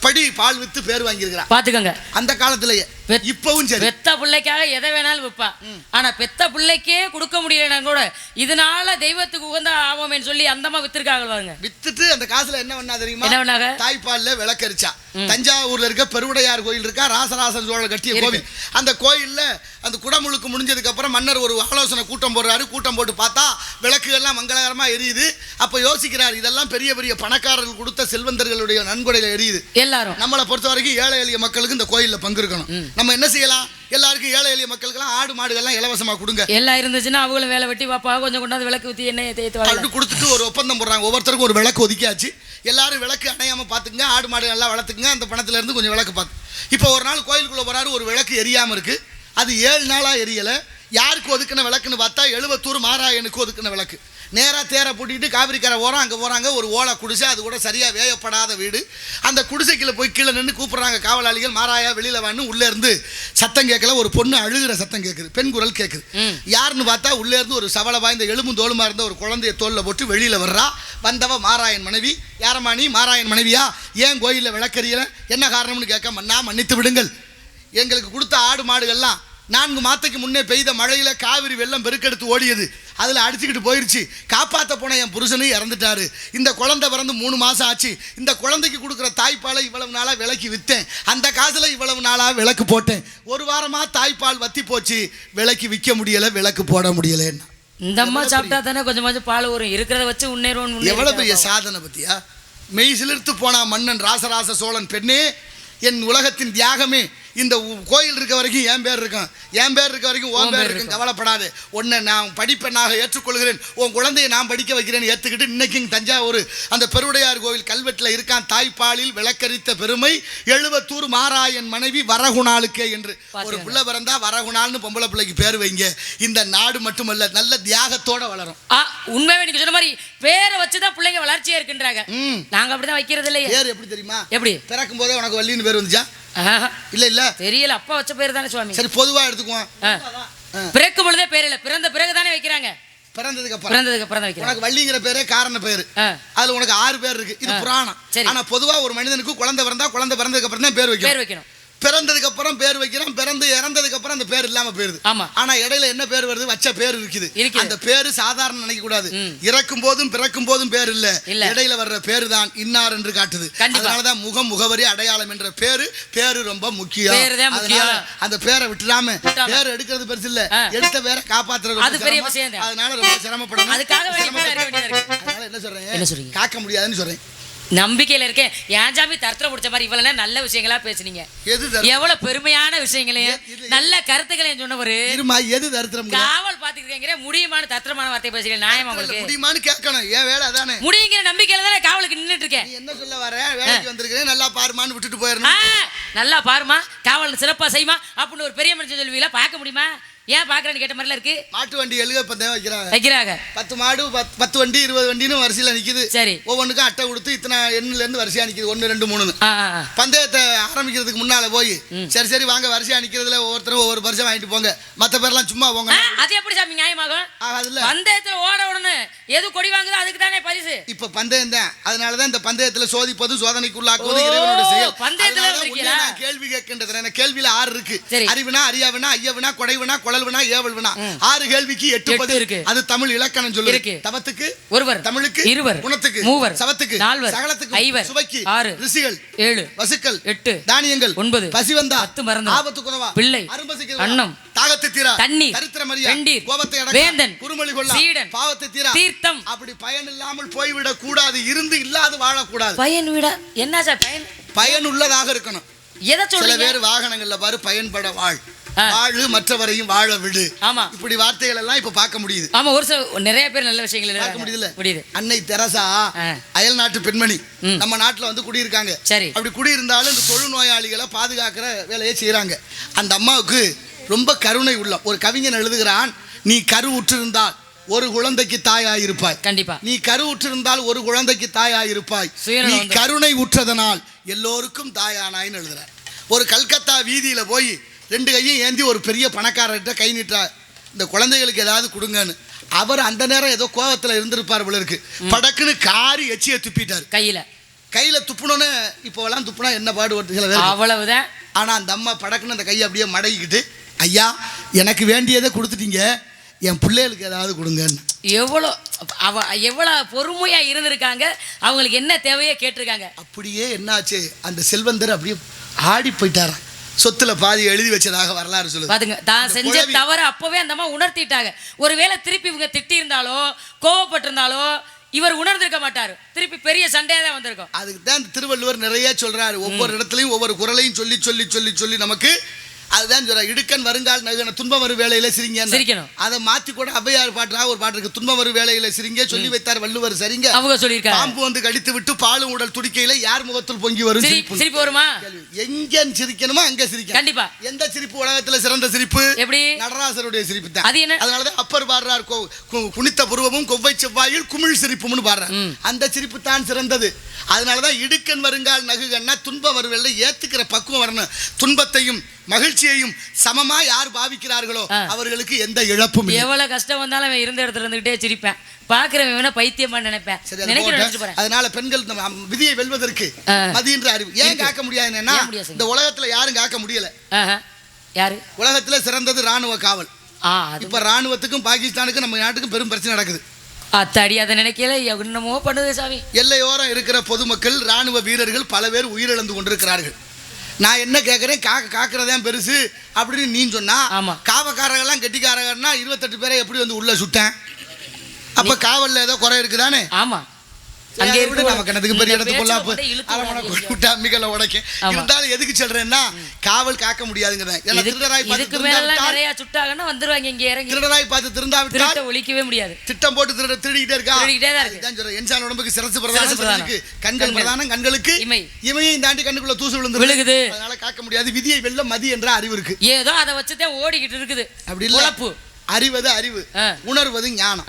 படி பால் வித்து பேர் வாங்கியிருக்கிறா. பாத்துக்கங்க. அந்த காலத்திலேயே இப்பவும் சரி. பெத்த பிள்ளைக்காக எதை வேணாலும் விப்பா. ஆனா பெத்த பிள்ளைக்கே கொடுக்க முடியலனா கூட இதனால தெய்வத்துக்கு உகந்த ஆவோமேன்னு சொல்லி அந்தமா வித்திருக்காங்க பாருங்க. வித்துட்டு அந்த காசுல என்ன பண்ணா தெரியுமா? என்ன பண்ணாங்க? தாய்ப்பால்ல விளக்கரிச்சா. தஞ்சாவூர்ல இருக்க பெருவுடையார் கோயில் இருக்கா, ராசராசன் சோழர் கட்டிய கோவில். அந்த கோயில்ல அந்த குடமுழுக்கு முடிஞ்சதுக்கு அப்புறம் மன்னர் ஒரு ஆலோசனை கூட்டம் போடுறாரு. கூட்டம் போட்டு பார்த்தா விளக்கு எல்லாம் மங்களகரமா எரியுது. அப்ப யோசிக்கிறார், இதெல்லாம் பெரிய பெரிய பணக்காரர்கள் கொடுத்த செல்வந்தர்களுடைய நன்கொடையில எரியுது. எல்லாரும் நம்மளை பொறுத்த வரைக்கும் ஏழை எளிய மக்களுக்கு இந்த கோயில்ல பங்கு இருக்கணும். நம்ம என்ன செய்யலாம்? எல்லாருக்கும் ஏழை எளிய மக்களுக்கெல்லாம் ஆடு மாடுகள்லாம் இலவசமா கொடுங்க. எல்லாம் இருந்துச்சுன்னா அவங்களும் வேலை வெட்டி வாப்பா கொஞ்சம் கொண்டாந்து விளக்கு ஊற்றி எண்ணெயை தேய்த்து அப்படி கொடுத்துட்டு ஒரு ஒப்பந்தம் போடுறாங்க. ஒவ்வொருத்தருக்கும் ஒரு விளக்கு ஒதுக்கியாச்சு. எல்லாரும் விளக்கு அணையாம பாத்துங்க, ஆடு மாடு நல்லா வளர்த்துக்குங்க, அந்த பணத்துல இருந்து கொஞ்சம் விளக்கு பார்த்து. இப்போ ஒரு நாள் கோயிலுக்குள்ள போறாரு, ஒரு விளக்கு எரியாம இருக்கு. அது 7 நாளா எரியல. யாருக்கு ஒதுக்கின விளக்குன்னு பார்த்தா 70 மாராயனுக்கு ஒதுக்கின விளக்கு. நேராக தேரை பூட்டிட்டு காவிரிக்கரை ஓரம் அங்கே போகிறாங்க. ஒரு ஓலை குடிசை, அது கூட சரியாக வேயப்படாத வீடு. அந்த குடிசைக்குள்ள போய் கீழே நின்று கூப்பிட்றாங்க காவலாளிகள், மாராயா வெளியில் வான்னு. உள்ளே இருந்து சத்தம் கேட்கல, ஒரு பொண்ணு அழுகிற சத்தம் கேட்குது, பெண் குரல் கேட்குது. யாருன்னு பார்த்தா உள்ளே இருந்து ஒரு சவலை வாய்ந்த எலும்பும் தோலுமா இருந்த ஒரு குழந்தைய தோலில் போட்டு வெளியில் வர்றா. வந்தவ மாராயன் மனைவி. யாரம்மா நீ? மாராயன் மனைவியா? ஏன் கோயிலில் விளக்கறியல? என்ன காரணம்னு கேட்க, மன்னா மன்னித்து விடுங்கள், எங்களுக்கு கொடுத்த ஆடு மாடுகள்லாம் 4 மாதத்துக்கு முன்னே பெய்த மழையில காவிரி வெள்ளம் பெருக்கெடுத்து ஓடியது. அதில் அடிச்சுக்கிட்டு போயிடுச்சு. காப்பாற்ற போன என் புருஷனும் இறந்துட்டாரு. இந்த குழந்தை பிறந்து 3 மாதம் ஆச்சு. இந்த குழந்தைக்கு கொடுக்குற தாய்ப்பாலை இவ்வளவு நாளாக விலைக்கு விற்றேன். அந்த காசில் இவ்வளவு நாளாக விளக்கு போட்டேன். 1 வாரமாக தாய்ப்பால் வத்தி போச்சு. விலைக்கு விற்க முடியலை, விளக்கு போட முடியலைன்னா. இந்த அம்மா சாப்பிட்டா தானே கொஞ்சம் பால் வரும். இருக்கிறத வச்சு முன்னேறுவோம். எவ்வளவு பெரிய சாதனை பத்தியா? மெய் சிலிர்த்து போனா மன்னன் ராசராச சோழன். பெண்ணே, என் உலகத்தின் தியாகமே, இந்த கோயில் இருக்க வரைக்கும் என் பேர் இருக்கும், என் பேர் இருக்க வரைக்கும் உன் பேர் இருக்கும், கவலைப்படாது. உன்னை நான் படிப்பெண்ணாக ஏற்றுக்கொள்கிறேன், உன் குழந்தையை நான் படிக்க வைக்கிறேன் ஏற்றுக்கிட்டு இன்னைக்கு தஞ்சாவூர் அந்த பெருவுடையார் கோவில் கல்வெட்டில் இருக்கான், தாய்ப்பாலில் விளக்கரித்த பெருமை 70 மாராயன் மனைவி வரகுணாளுக்கே என்று. ஒரு பிள்ளை பிறந்தா வரகுணால்னு பொம்பளை பிள்ளைக்கு பேர் வைங்க. இந்த நாடு மட்டுமல்ல, நல்ல தியாகத்தோட வளரும். உண்மையாவே நீங்க சொன்ன மாதிரி பேரை வச்சுதான் பிள்ளைங்க வளர்ச்சியா இருக்குன்றாங்க. நாங்க அப்படிதான் வைக்கிறது இல்லையே. பேர் எப்படி தெரியுமா? எப்படி? பிறக்கும் போதே உனக்கு வள்ளின்னு பேர் வந்துச்சா? இல்ல இல்ல தெரியல. அப்பா வச்ச பேர் தானே சுவாமி. சரி, பொதுவா எடுத்துக்குவோம். பிறக்கும் பொழுதே பேர் இல்ல, பிறந்த பிறகு தானே வைக்கிறாங்க. பிறந்ததுக்கு அப்புறம் வைக்கிறாங்க. உனக்கு வள்ளிங்கிற பேரே காரண பேரு. அதுல உனக்கு 6 பேர் இருக்கு. இது புராணம். ஆனா பொதுவா ஒரு மனிதனுக்கு குழந்தை பிறந்ததுக்கு அப்புறம் தான் பேர் வைக்கணும். பிறந்ததுக்கு அப்புறம் பேர் வைக்கிறோம். பிறந்து இறந்ததுக்கு அப்புறம் அந்த பேர் இல்லாம போயிருது. ஆனா இடையில என்ன பேர் வருது? வச்ச பேர் இருக்குது. அந்த பேரு சாதாரண நினைக்க கூடாது. இறக்கும் போதும் பிறக்கும் போதும் பேர் இல்ல, இடையில வர்ற பேரு தான் இன்னார் என்று காட்டுது. அதனாலதான் முகம் முகவரி அடையாளம் என்ற பேரு ரொம்ப முக்கியம். அந்த பேரை விட்டுடாம பேர் எடுக்கிறது பெருசு இல்ல, எடுத்த பேரை காப்பாத்துறது. அதனால ரொம்ப சிரமப்படணும். அதனால என்ன சொல்றேன், காக்க முடியாதுன்னு சொல்றேன். நம்பிக்கையில இருக்கேன். ஏன் ஜாமி தரத்துல முடிச்ச மாதிரி இவ்வளவு நல்ல விஷயங்களா பேசுனீங்க. எவ்வளவு பெருமையான விஷயங்களையும் நல்ல கருத்துக்களையும் சொன்னவரு. எது தரித்திரம்? காவல் பாத்துக்கிறீங்க. முடியுமான தத்திரமான வார்த்தை பேசுறீங்க. நியாயமா உங்களுக்கு முடியுமான்னு கேட்கணும். ஏன் வேலை அதானே. முடியுங்கிற நம்பிக்கையில தானே காவலுக்கு நின்றுட்டு இருக்கேன். என்ன சொல்ல வர? வேலைக்கு வந்திருக்கேன், நல்லா பாருமான்னு விட்டுட்டு போயிடணும். நல்லா பாருமா, காவல் சிறப்பா செய்யுமா அப்படின்னு ஒரு பெரிய மனுஷன் சொல்லுவீங்களா? பார்க்க முடியுமா? ஏன் பாக்குறேன்னு கேட்ட மாதிரில இருக்கு. மாட்டு வண்டி எழுக பந்தயம் வைக்கிறாங்க. 10 மாடு 10 வண்டி 20 வண்டின்னு வரிசையில நிக்குது. சரி, ஒவ்வொன்றுக்கும் அட்டை கொடுத்து இத்தனை எண்ணுல இருந்து வரிசையா நிக்குது. 1 2 3. பந்தயத்தை ஆரம்பிக்கிறதுக்கு முன்னால போய் சரி வாங்க வரிசையா நிக்கிறதுல ஒவ்வொருத்தரும் ஒவ்வொரு பரிசை வாங்கிட்டு போங்க, மத்த பேர்லாம் சும்மா போங்க. அது எப்படி சாமி நியாயமாகும்? பந்தயத்துல ஓட உடனே எது கொடி வாங்குதோ அதுக்கு தானே பரிசு. இப்ப பந்தயம் தான். அதனாலதான் இந்த பந்தயத்துல சோதிப்பது சோதனைக்குள்ளாக்குவது இறைவனுடைய செயல். பந்தயத்துல நான் கேள்வி கேட்கின்றது. எனக்கு கேள்வியில 6 இருக்கு. அறிவினா, அறியாவினா, ஐயவினா, கொடைவினா, குழல்வினா, ஏவல்வினா. 6 கேள்விக்கு 8 பதில் இருக்கு. அது தமிழ் இலக்கணம் சொல்லுது. தவத்துக்கு ஒருவர், தமிழுக்கு இருவர், குணத்துக்கு மூவர், சவத்துக்கு 4, சகலத்துக்கு 5, சுவைக்கு 6, ரிஷிகள் 7, வசுக்கள் 8, தானியங்கள் 9, பசி வந்தா 10, மறந்து ஆபத்து குணவா பிள்ளை, அரும்பசிக்கு அன்னம், தாகத்தை தீரா தண்ணீர், தரித்திரமரியா வெண்டீர், கோபத்தை அடக்க வேந்தன், குறுமொழி கொள்ள சீடன், பாவத்தை தீரா தீர்த்தம். அப்படி பயன் இல்லாமல் போய்விடக் கூடாது. இருந்து இல்லாது வாழக்கூடாது. பயன் விட என்ன சார்? பயன் உள்ளதாக இருக்கணும். எதை சொல்ல? சில பேர் வாகனங்கள்ல பாரு பயன்பட வாழு, மற்றவரையும் வாழ விடு. ஆமா, இப்படி வார்த்தைகள் எல்லாம் இப்ப பார்க்க முடியுது. ஆமா, ஒரு நிறைய பேர் நல்ல விஷயங்கள் பார்க்க முடியுது. அன்னை தெரசா அயல் நாட்டு பெண்மணி நம்ம நாட்டுல வந்து குடியிருக்காங்க. சரி, அப்படி குடியிருந்தாலும் இந்த தொழுநோயாளிகளை பாதுகாக்கிற வேலையை செய்யறாங்க. அந்த அம்மாவுக்கு ரொம்ப கருணை உள்ளம். ஒரு கவிஞன் எழுதுகிறான், நீ கரு உற்றிருந்தால் ஒரு குழந்தைக்கு தாயாயிருப்பாய். கண்டிப்பா. நீ கரு உற்றிருந்தால் ஒரு குழந்தைக்கு தாயாயிருப்பாய். நீ கருணை உற்றதனால் எல்லோருக்கும் தாயானாயின்னு எழுதுறார். ஒரு கல்கத்தா வீதியில போய் 2 கையும் ஏந்தி ஒரு பெரிய பணக்காரர்கிட்ட கை நீட்டார், இந்த குழந்தைகளுக்கு ஏதாவது கொடுங்கன்னு. அவர் அந்த நேரம் ஏதோ கோவத்தில் இருந்திருப்பார் போல இருக்கு. படக்குன்னு காரி எச்சியை துப்பிட்டார். கையில துப்புனோன்னு இப்போலாம் துப்புனா என்ன பாடுபட்டு சில பேர் அவ்வளவுதான். ஆனா அந்த அம்மா படக்குன்னு அந்த கையை அப்படியே மடக்கிட்டு, ஐயா எனக்கு வேண்டியதை கொடுத்துட்டீங்க, என் பிள்ளைகளுக்கு ஏதாவது கொடுங்கன்னு. எவ்வளோ பொறுமையா இருந்திருக்காங்க, அவங்களுக்கு என்ன தேவையோ கேட்டிருக்காங்க. அப்படியே என்னாச்சு, அந்த செல்வந்தர் அப்படியே ஆடி போயிட்டாராம். சொத்துல பாதி எழுதி வச்சதாக வரலாறு சொல்லுது. பாத்துங்க, தான் செஞ்ச தவறு அப்பவே அந்த அம்மா உணர்த்திட்டாங்க. ஒருவேளை திருப்பி இவங்க திட்டி இருந்தாலோ கோவப்பட்டிருந்தாலோ இவர் உணர்ந்திருக்க மாட்டாரு, திருப்பி பெரிய சண்டையா தான் வந்திருக்கும். அதுக்கு தான் திருவள்ளுவர் நிறைய சொல்றாரு. ஒவ்வொரு இடத்துலையும் ஒவ்வொரு குறளையும் சொல்லி சொல்லி சொல்லி சொல்லி நமக்கு அதுதான் சொல்ற. இடுக்கன் வருங்கால் நகுன துன்பம் வரும் வேலையில சிரிக்கணும். அதை மாத்தி கூட ஔவையார் பாட்டுறா ஒரு பாட்டு இருக்கு. துன்பம் வரும் வேலையில சிரிங்க சொல்லி வைத்தார் வள்ளுவர் சரிங்க. அவங்க சொல்லியிருக்காங்க. பாம்பு வந்து கடித்து விட்டு பாலும் உடல் துடிக்கையில யார் முகத்தில் பொங்கி வரும் சிரிப்பு வருமா? எங்க சிரிக்கணுமோ அங்க சிரிக்க. கண்டிப்பா. எந்த சிரிப்பு உலகத்துல சிறந்த சிரிப்பு? எப்படி? நடராசருடைய சிரிப்பு தான். அது என்ன? அதனாலதான் அப்பர் பாடுறார், குனித்த புருவமும் கொவ்வை செவ்வாயில் குமிழ் சிரிப்பும்னு பாடுறார். அந்த சிரிப்பு தான் சிறந்தது. அதனாலதான் இடுக்கன் வருங்கால் நகுகன்னா துன்பம் வருவதில்லை, ஏத்துக்கிற பக்குவம் வரணும். துன்பத்தையும் மகிழ்ச்சியையும் சமமா யார் பாவிக்கிறார்களோ அவர்களுக்கு எந்த இழப்பும் இல்லை. எவ்வளவு கஷ்டம் வந்தாலும் அவன் இருந்த இடத்துல இருந்துகிட்டே சிரிப்பேன், பாக்குறவன் பைத்தியமா நினைப்பேன். அதனால பெண்கள் விதியை வெல்வதற்கு மதின்ற அறிவு ஏன் காக்க முடியாதுன்னா, இந்த உலகத்துல யாரும் காக்க முடியல. யாரு? உலகத்துல சிறந்தது ராணுவ காவல். இப்ப ராணுவத்துக்கும் பாகிஸ்தானுக்கும் நம்ம நாட்டுக்கும் பெரும் பிரச்சனை நடக்குது. அத்தாடி, அதை நினைக்கல என்னமோ பண்ணுது சாமி. எல்லையோரம் இருக்கிற பொதுமக்கள் ராணுவ வீரர்கள் பல பேர் உயிரிழந்து கொண்டிருக்கிறார்கள். நான் என்ன கேட்குறேன், காக்கிறதான் பெருசு அப்படின்னு நீ சொன்னா, காவக்காரங்கெல்லாம் கெட்டிக்காரங்கன்னா 28 பேரை எப்படி வந்து உள்ள சுட்டேன்? அப்ப காவல்ல ஏதோ குறை இருக்குதானே? ஆமா. எதுக்கு சொல்றேன்னா, காவல் காக்க முடியாதுங்கிறேன். ஒழிக்கவே முடியாது. திட்டம் போட்டு திருடிக்கிட்டே இருக்கா. உடம்புக்கு சிரசு பிரதானம், கண்கள் பிரதானம், கண்களுக்கு இமையை தாண்டி கண்ணுக்குள்ள தூசு விழுகுது. அதனால காக்க முடியாது. விதியை வெல்ல மதி என்ற அறிவு இருக்கு. ஏதோ அதை வச்சுதான் ஓடிக்கிட்டு இருக்குது. அப்படி இல்ல, அறிவது அறிவு, உணர்வது ஞானம்.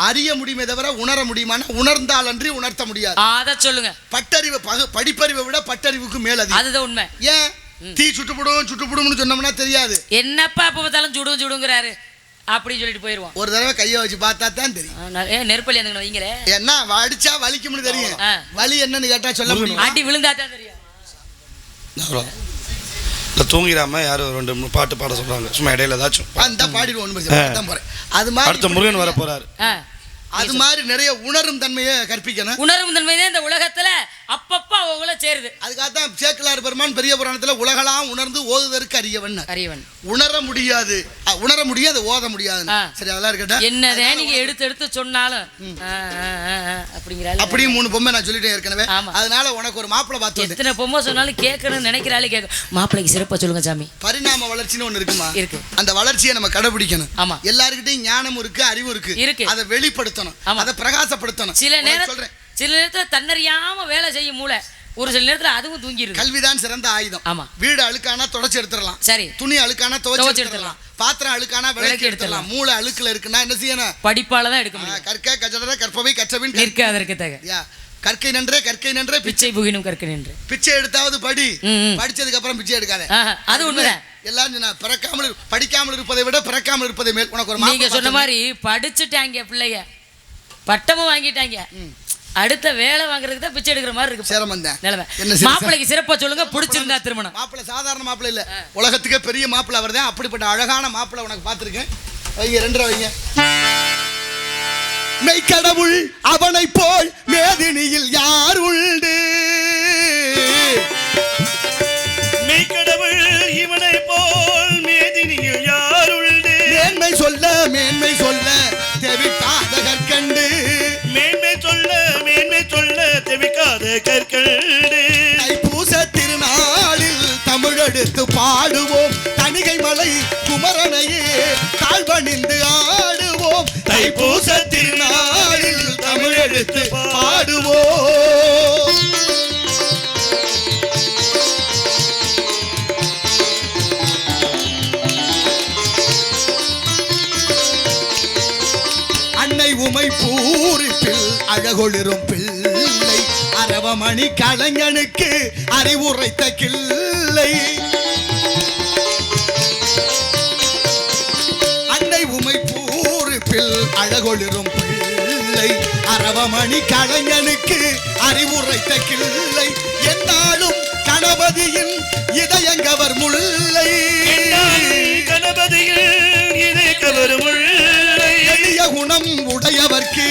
அறிய முடியுமே தவிர உணர முடியுமான, உணர்ந்தால் அன்றி உணர்த்த முடியாது. அத சொல்லுங்க. பட்டறிவு படிப்பறிவை விட பட்டறிவுக்கு மேல் அது. அதுதான் உண்மை. ஏன் தீ சுட்டுப்புடும்னு சொன்னோம்னா தெரியாது. என்னப்பா அப்ப பார்த்தாலும் சுடுங்கிறாரு அப்படி சொல்லிட்டு போயிருவோம். ஒரு தடவை கையை வச்சு பார்த்தா தான் தெரியும். நெருப்பலி அந்த வைங்களே, என்ன அடிச்சா வலிக்கும்னு தெரியும். வலி என்னன்னு கேட்டா சொல்ல முடியும். அடி விழுந்தா தான் தெரியும். தூங்கிடாம யாரும் 2 பாட்டு பாட சொல்றாங்க, சும்மா இடையில ஏதாச்சும் பாடிடுவோம். அது மாதிரி அடுத்த முருகன் வர போறாரு. அது மாதிரி நிறைய உணரும் தன்மையை கற்பிக்கணும். உணரும் தன்மை தான் இந்த உலகத்துல அப்பப்ப அவங்கள சேருது. அதுக்காகத்தான் சேக்கிழார் பெருமான் பெரிய புராணத்துல உலகலாம் உணர்ந்து ஓதுவதற்கு அறியவன். உணர முடியாது ஓத முடியாது. சரி, அதெல்லாம் இருக்கட்டும். என்னதே நீங்க எடுத்து சொன்னாலும் அப்படிங்கிறாரு. அப்படியே 3 பொம்மை நான் சொல்லிட்டேன் ஏற்கனவே. அதனால உனக்கு ஒரு மாப்பிள்ளை பார்த்து எத்தனை பொம்மை சொன்னாலும் கேட்கணும்னு நினைக்கிறாலே கேட்க. மாப்பிள்ளைக்கு சிறப்பா சொல்லுங்க சாமி. பரிணாம வளர்ச்சின்னு ஒண்ணு இருக்குமா? இருக்கு. அந்த வளர்ச்சியை நம்ம கடைபிடிக்கணும். ஆமா. எல்லாருக்கிட்டையும் ஞானம் இருக்கு, அறிவு இருக்கு. அதை வெளிப்படுத்தணும், அதை பிரகாசப்படுத்தணும். சில நேரத்துல தன்னறியாம வேலை செய்யும் மூளை, ஒரு சில நேரத்துல அதுவும் தூங்கிடுது. கல்விதான் சிறந்த ஆயுதம். ஆமா. வீடு அழுக்கானா தொடச்சு எடுத்துடலாம். சரி. துணி அழுக்கானா துவைச்சு எடுத்துடலாம். பாத்திரம் அழுக்கானா விளக்கி எடுத்துடலாம். மூளை அழுக்குல இருக்குன்னா என்ன செய்யணும்? படிப்பால தான் எடுக்க முடியும். கற்க கஜடர கற்பவை கற்றபின் நிற்க அதற்கு தக. கற்கை நன்றே பிச்சை புகினும் கற்க நின்று. பிச்சை எடுத்தாவது படி, படிச்சதுக்கு அப்புறம் பிச்சை எடுக்காத. அது உண்மைதான். எல்லாரும் படிக்காமல் இருப்பதை விட பிறக்காமல் இருப்பதை மேல். உனக்கு ஒரு நீங்க சொன்ன மாதிரி படிச்சுட்டாங்க பிள்ளைங்க, பட்டமும் வாங்கிட்டாங்க, அடுத்த வேலை வாங்குறதுக்கு தான் பிச்சை எடுக்கிற மாதிரி இருக்கு. சிரமம் தான் நிலைமை. மாப்பிள்ளைக்கு சிறப்பா சொல்லுங்க, பிடிச்சிருந்தா திருமணம். மாப்பிள்ளை சாதாரண மாப்பிள்ளை இல்ல, உலகத்துக்கே பெரிய மாப்பிள்ளை அவர் தான். அப்படிப்பட்ட அழகான மாப்பிள்ளை உனக்கு பார்த்துருக்கேன். வைங்க, 2 வைங்க. மெய்க்கடவுள் அவனை போல் மேதினியில் யார் உண்டு? மெய்க்கடவுள் இவனை போல் மேதினியில் யார் உண்டு? மேன்மை சொல்ல தெவிக்காத கற்கண்டு. மேன்மை சொல்ல தெவிக்காத கற்கண்டு. தைப்பூச திருநாளில் தமிழெடுத்து பாடுவோம், தணிகை மலை குமரனையே தாழ்வணிந்து ஆடுவோம். தைப்பூச திருநாளில் தமிழெடுத்து பாடுவோம். அழகொளிரும் பிள்ளை அரவமணி கலைஞனுக்கு அறிவுரைத்த கிள்ளை அன்னை உமை பூரிப்பில் அழகொளிரும் பிள்ளை அரவமணி கலைஞனுக்கு அறிவுரைத்த கிள்ளை என்னாலும் கணபதியின் இதயங்கவர் முல்லை கணபதியில் இதயங்கவர் முல்லை எளிய குணம் உடையவர்க்கு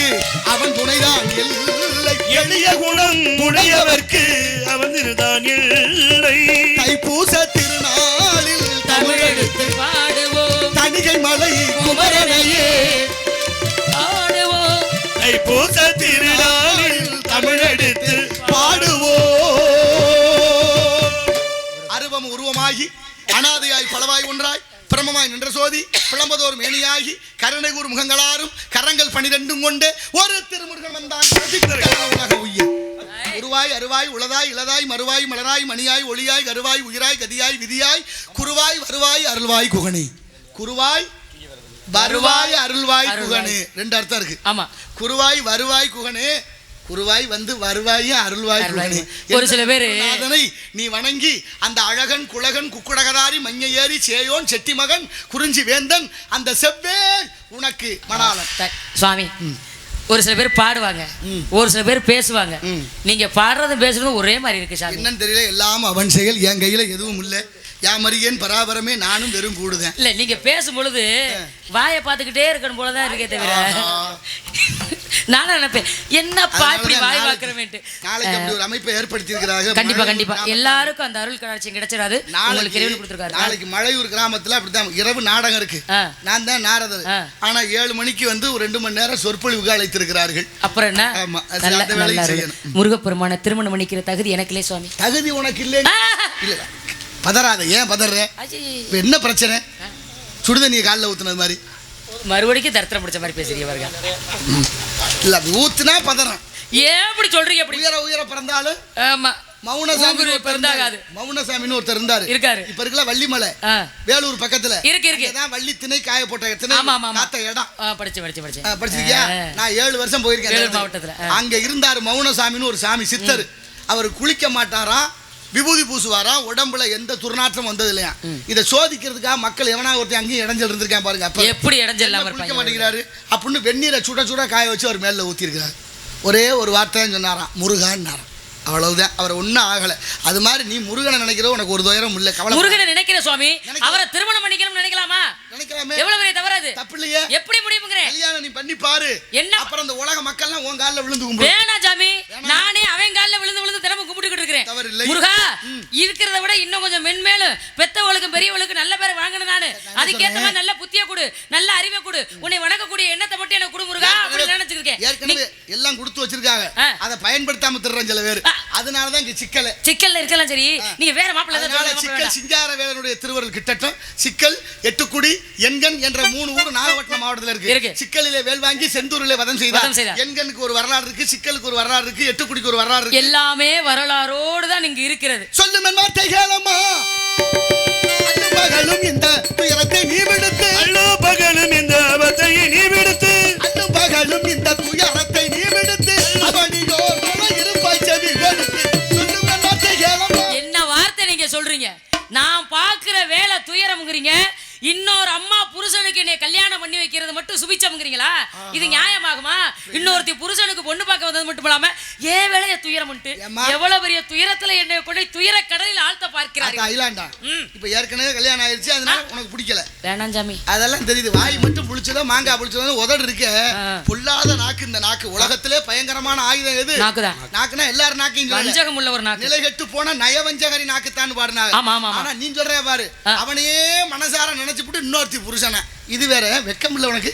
அவன் துணைதான் இல்லை எளிய குணம் உடையவர்க்கு அவன் தான் இல்லை தைப்பூச திருநாளில் தமிழெடுத்து பாடுவோம் தணிகை மலை குமரனையே பாடுவோம் தைப்பூச திருநாளில் தமிழெடுத்து பாடுவோம் அருவம் உருவமாகி அனாதையாய் பலவாய் ஒன்றாய் பிரமமாய் நின்ற சோதி பிளம்பதோர் மேனியாகி கருணைகூர் முகங்களாரும் கரங்கள் 12 கொண்டு ஒரு திருமுருகன் வந்தான் உலக உய்ய உருவாய் அருவாய் உளதாய் இளதாய் மறுவாய் மலராய் மணியாய் ஒளியாய் கருவாய் உயிராய் கதியாய் விதியாய் குருவாய் வருவாய் அருள்வாய் குகனே குருவாய் வருவாய் அருள்வாய் குகனே 2 அர்த்தம் இருக்கு ஆமா குருவாய் வருவாய் குகனே குருவாய் வந்து வருவாய் அருள்வாய் குகனே ஒரு சில பேரு அதனை நீ வணங்கி அந்த அழகன் குலகன் குக்குடகதாரி மஞ்ச ஏறி சேயோன் செட்டி மகன் குறிஞ்சி வேந்தன் அந்த செவ்வே உனக்கு மணாளன் சுவாமி ஒரு சில பேர் பாடுவாங்க ஒரு சில பேர் பேசுவாங்க நீங்க பாடுறதும் பேசுறதும் ஒரே மாதிரி இருக்கு சாமி என்னன்னு தெரியல எல்லாம் அவன் செயல் என் கையில எதுவும் இல்லை யாமரியன் பராபரமே நானும் வெறும் கூடுதேன் இல்ல நீங்க பேசும் பொழுது வாயை பார்த்துக்கிட்டே இருக்கணும் போலதான் இருக்கே தவிர நானும் நினைப்பேன் என்னப்பா இப்படி வாய் பார்க்கிறமேட்டு நாளைக்கு அப்படி ஒரு அமைப்பை ஏற்படுத்தி இருக்கிறாங்க கண்டிப்பா கண்டிப்பா எல்லாருக்கும் அந்த அருள் கடாட்சியம் கிடைச்சிடாது உங்களுக்கு இறைவன் கொடுத்திருக்காரு நாளைக்கு மலையூர் கிராமத்துல அப்படித்தான் இரவு நாடகம் இருக்கு நான் தான் நாரதர் ஆனா 7 மணிக்கு வந்து ஒரு 2 மணி நேரம் சொற்பொழிவுக்கு அழைத்திருக்கிறார்கள் அப்புறம் என்ன ஆமா நல்ல அந்த வேலையை செய்யணும் முருகப்பெருமான திருமணம் பண்ணிக்கிற தகுதி எனக்கு இல்லையே சுவாமி தகுதி உனக்கு இல்லை இல்ல பதறாத ஏன் பதற என்ன பிரச்சனை சுடுதண்ணியை காலில் ஊத்துனது மாதிரி மறுபடிக்கும் தரித்திரம் பிடிச்ச மாதிரி பேசுறீங்க இல்ல அது ஊத்துனா பதறம் ஏன் அப்படி சொல்றீங்க அப்படி உயர உயர பிறந்தாலும் ஆமா மௌனசாமி பிறந்தாகாது மௌனசாமின்னு ஒருத்தர் இருந்தாரு இருக்காரு இப்ப இருக்கல வள்ளிமலை வேலூர் பக்கத்துல இருக்கு தான் வள்ளி திணை காய போட்ட திணை காத்த இடம் படிச்சிருக்கியா நான் 7 வருஷம் போயிருக்கேன் மாவட்டத்துல அங்க இருந்தாரு மௌனசாமின்னு ஒரு சாமி சித்தர் அவர் குளிக்க மாட்டாராம் விபூதி பூசுவாராம் உடம்புல எந்த துர்நாற்றம் வந்தது இல்லையா இதை சோதிக்கிறதுக்காக மக்கள் எவனா ஒருத்தர் அங்கேயும் இடைஞ்சல் இருந்திருக்கேன் பாருங்க அப்ப எப்படி இடைஞ்சல் குளிக்க மாட்டேங்கிறாரு அப்படின்னு வெந்நீரை சுட சுட காய வச்சு அவர் மேல ஊத்தி இருக்கிறார் ஒரே ஒரு வார்த்தை சொன்னாராம் முருகான்னாராம் அவ்வளவுதான் அவர் ஒன்றும் ஆகலை அது மாதிரி நீ முருகனை நினைக்கிறோம் உனக்கு ஒரு துயரம் இல்லை கவலை முருகனை நினைக்கிற சுவாமி அவரை திருமணம் பண்ணிக்கணும்னு நினைக்கலாமா நினைக்கலாமே எவ்வளவு பெரிய தவறாது தப்பு இல்லையே எப்படி முடியும்ங்கறே கல்யாணம் நீ பண்ணி பாரு என்ன அப்புறம் அந்த உலக மக்கள்லாம் உன் கால்ல விழுந்து கும்பிடு வேணா சாமி நானே அவன் கால்ல விழுந்து விழுந்து தினமும் கும்பிட்டுக்கிட்டு இருக்கேன் முருகா இருக்கிறத விட இன்னும் கொஞ்சம் மென்மேலும் பெத்தவளுக்கு பெரியவளுக்கு நல்ல பேரை வாங்கணும் நானு அதுக்கேத்த மாதிரி நல்ல புத்திய கொடு நல்ல அறிவை கொடு உன்னை வணங்கக்கூடிய எண்ணத்தை மட்டும் எனக்கு கொடு முருகா அப்படி நினைச்சிருக்கேன் ஏற்கனவே எல்லாம் கொடுத்து வச்சிருக்காங்க அதை பயன்படுத்தாம திர்றேன் சில பேர் அதனாலதான் இங்க சிக்கல்ல இருக்கலாம் சரி நீங்க வேற மாப்பிள்ளை சிக்கல் சிங்காரவேலனுடைய திருவருள் கிட்டட்டும் சிக்கல் எட்டுக்குடி எண்கண் என்ற 3 ஊர் நாகப்பட்டினம் மாவட்டத்தில் இருக்கு சிக்கலிலே வேல் வாங்கி செந்தூரிலே வதம் செய்தார் எண்கனுக்கு ஒரு வரலாறு இருக்கு சிக்கலுக்கு ஒரு வரலாறு இருக்கு எட்டுக்குடிக்கு ஒரு வரலாறு இருக்கு எல்லாமே வரலாறோடு தான் இங்க இருக்கிறது சொல்லும் என் வார்த்தை கேளம்மா பகலும் இந்த துயரத்தை நீ விடுத்து பகலும் இந்த அவத்தையை நீ விடுத்து பகலும் இந்த துயரத்தை நீ விடுத்து அவனியோ இருப்பாய் செவி கொடுத்து என்ன வார்த்தை நீங்க சொல்றீங்க நான் பாக்குற வேலை துயரம்ங்கறீங்க இன்னொரு அம்மா புருஷனுக்கு என்னை கல்யாணம் பண்ணி வைக்கிறது மட்டும் சுபிச்சம்ங்கறீங்களா இது நியாயமாகுமா இன்னொருத்தி புருஷனுக்கு பொண்ணு பார்க்க வந்தது மட்டும் இல்லாம ஏன் வேலைய துயரம்ட்டு எவ்வளவு பெரிய துயரத்துல என்னை கொண்டு துயர கடலில் ஆழ்த்த பார்க்கிறாரு ஐலாண்டா இப்ப ஏற்கனவே கல்யாணம் ஆயிருச்சு அதனால உனக்கு பிடிக்கல வேணாம் சாமி அதெல்லாம் தெரியுது வாய் மட்டும் புளிச்சதோ மாங்காய் புளிச்சதோ உதடு இருக்க பொல்லாத நாக்கு இந்த நாக்கு உலகத்திலே பயங்கரமான ஆயுதம் எது நாக்குதான் நாக்குனா எல்லாரும் நாக்கையும் வஞ்சகம் உள்ள ஒரு நாக்கு நிலை கெட்டு போன நயவஞ்சகரி நாக்குத்தான் பாடுனாங்க ஆனா நீ சொல்ற பாரு அவனையே மனசார நினைச்சுட்டு இன்னொருத்தி புருஷனை இது வேற வெக்கம் இல்ல உனக்கு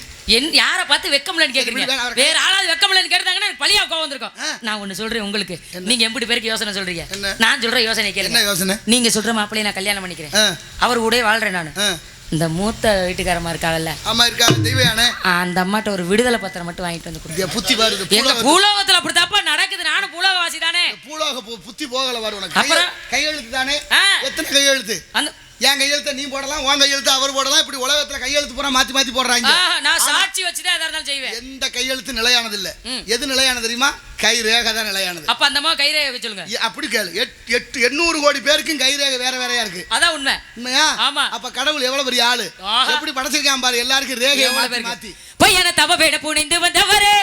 யார பார்த்து வெக்கம்லன்னு கேக்குறீங்க வேற ஆளாவது வெக்கம்லன்னு கேட்டாங்கன்னா எனக்கு பழியா கோவம் வந்திருக்கும் நான் ஒண்ணு சொல்றேன் உங்களுக்கு நீங்க எப்படி பேருக்கு யோசனை சொல்றீங்க நான் சொல்ற யோசனை கேளுங்க என்ன யோசனை நீங்க சொல்ற மாப்பிள்ளைய நான் கல்யாணம் பண்ணிக்கிறேன் அவர் கூட வாழ்றேன் நானு இந்த மூத்த வீட்டுக்காரமா இருக்காங்கல்ல ஆமா இருக்காங்க தெய்வயானே அந்த அம்மாட்ட ஒரு விடுதலை பத்திரம் மட்டும் வாங்கிட்டு வந்து கொடுங்க புத்தி பாரு எங்க பூலோகத்துல அப்படி தப்பா நடக்குது நானும் பூலோகவாசி தானே பூலோக புத்தி போகல பாரு உனக்கு கையெழுத்து தானே எத்தனை கையெழுத்து அந்த என் கையெழுத்த நீ போடலாம், உன் கையெழுத்து அவர் போடலாம். இப்படி உலகத்துல கையெழுத்து பூரா மாத்தி மாத்தி போடுறாங்க. நான் சாட்சி வச்சுதான் எதா இருந்தாலும் செய்வேன். எந்த கையெழுத்து நிலையானது இல்ல. எது நிலையானது தெரியுமா? கை ரேகை தான் நிலையானது. அப்ப அந்த கை ரேகை சொல்லுங்க. அப்படி கேளு. 800 கோடி பேருக்கும் கை ரேகை வேற வேறையா இருக்கு. அதான் உண்மை. உண்மையா? ஆமா. அப்ப கடவுள் எவ்வளவு பெரிய ஆளு, எப்படி படைச்சிருக்கான் பாரு. எல்லாருக்கும் ரேகையை மாத்தி மாத்தி. பொய்யான தவ வேட புனிந்து வந்தவரே,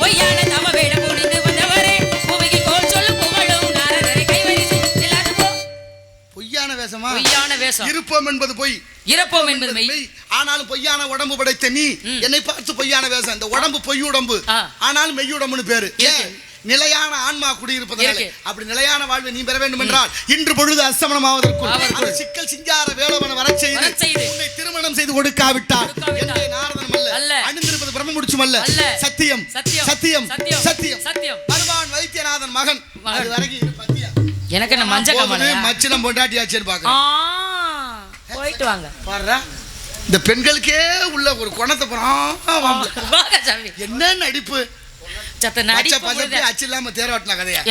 பொய்யான தவ வேட புனிந்து வந்தவரே, பூமிக்கு கோல் சொல்லு புகழும் நாரதரை கைவரிசை எல்லாரும் போ. பொய்யான வேஷமா? பொய்யான வேஷம். இருப்போம் என்பது பொய், இறப்போம் என்பது மெய். ஆனாலும் பொய்யான உடம்பு படைத்த நீ என்னை பார்த்து பொய்யான வேஷம். இந்த உடம்பு பொய் உடம்பு, ஆனாலும் மெய்யுடம்புன்னு பேரு. ஏன்? நிலையான ஆன்மா குடியிருப்பதால. அப்படி நிலையான வாழ்வை நீ பெற வேண்டும் என்றால் இன்று பொழுது அஸ்தமனமாவதற்குள் சிக்கல் சிங்கார வேலவன வரச் செய்து உன்னை திருமணம் செய்து கொடுக்காவிட்டால் என்னை நாரதனும் அல்ல, அணிந்திருப்பது பிரம்ம முடிச்சும் அல்ல. சத்தியம் சத்தியம் சத்தியம் சத்தியம். பகவான் வைத்தியநாதன் மகன். அது வரைக்கும் பத்தியா எனக்கு என்ன மஞ்ச கமல மச்சினம் பொண்டாட்டியாச்சேன்னு பாக்க போயிட்டு வாங்க. பாருடா, இந்த பெண்களுக்கே உள்ள ஒரு குணத்தை என்ன நடிப்பு.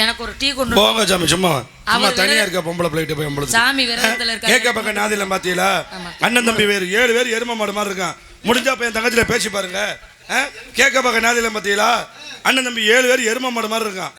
எனக்கு ஒரு டீ கொண்டு போங்க சாமி. சும்மா சும்மா தனியா இருக்க பொம்பளை பிள்ளைகிட்ட போய் நம்மளுக்கு சாமி விரதத்துல இருக்க. கேட்க பக்கம் நாதில பாத்தீங்களா? அண்ணன் தம்பி வேறு 7 பேர் எரும மாடு மாதிரி இருக்கான். முடிஞ்சா போய் என் தங்கச்சில பேசி பாருங்க. கேட்க பக்கம் நாதில பாத்தீங்களா? அண்ணன் தம்பி 7 பேர் எரும மாடு மாதிரி இருக்கான்.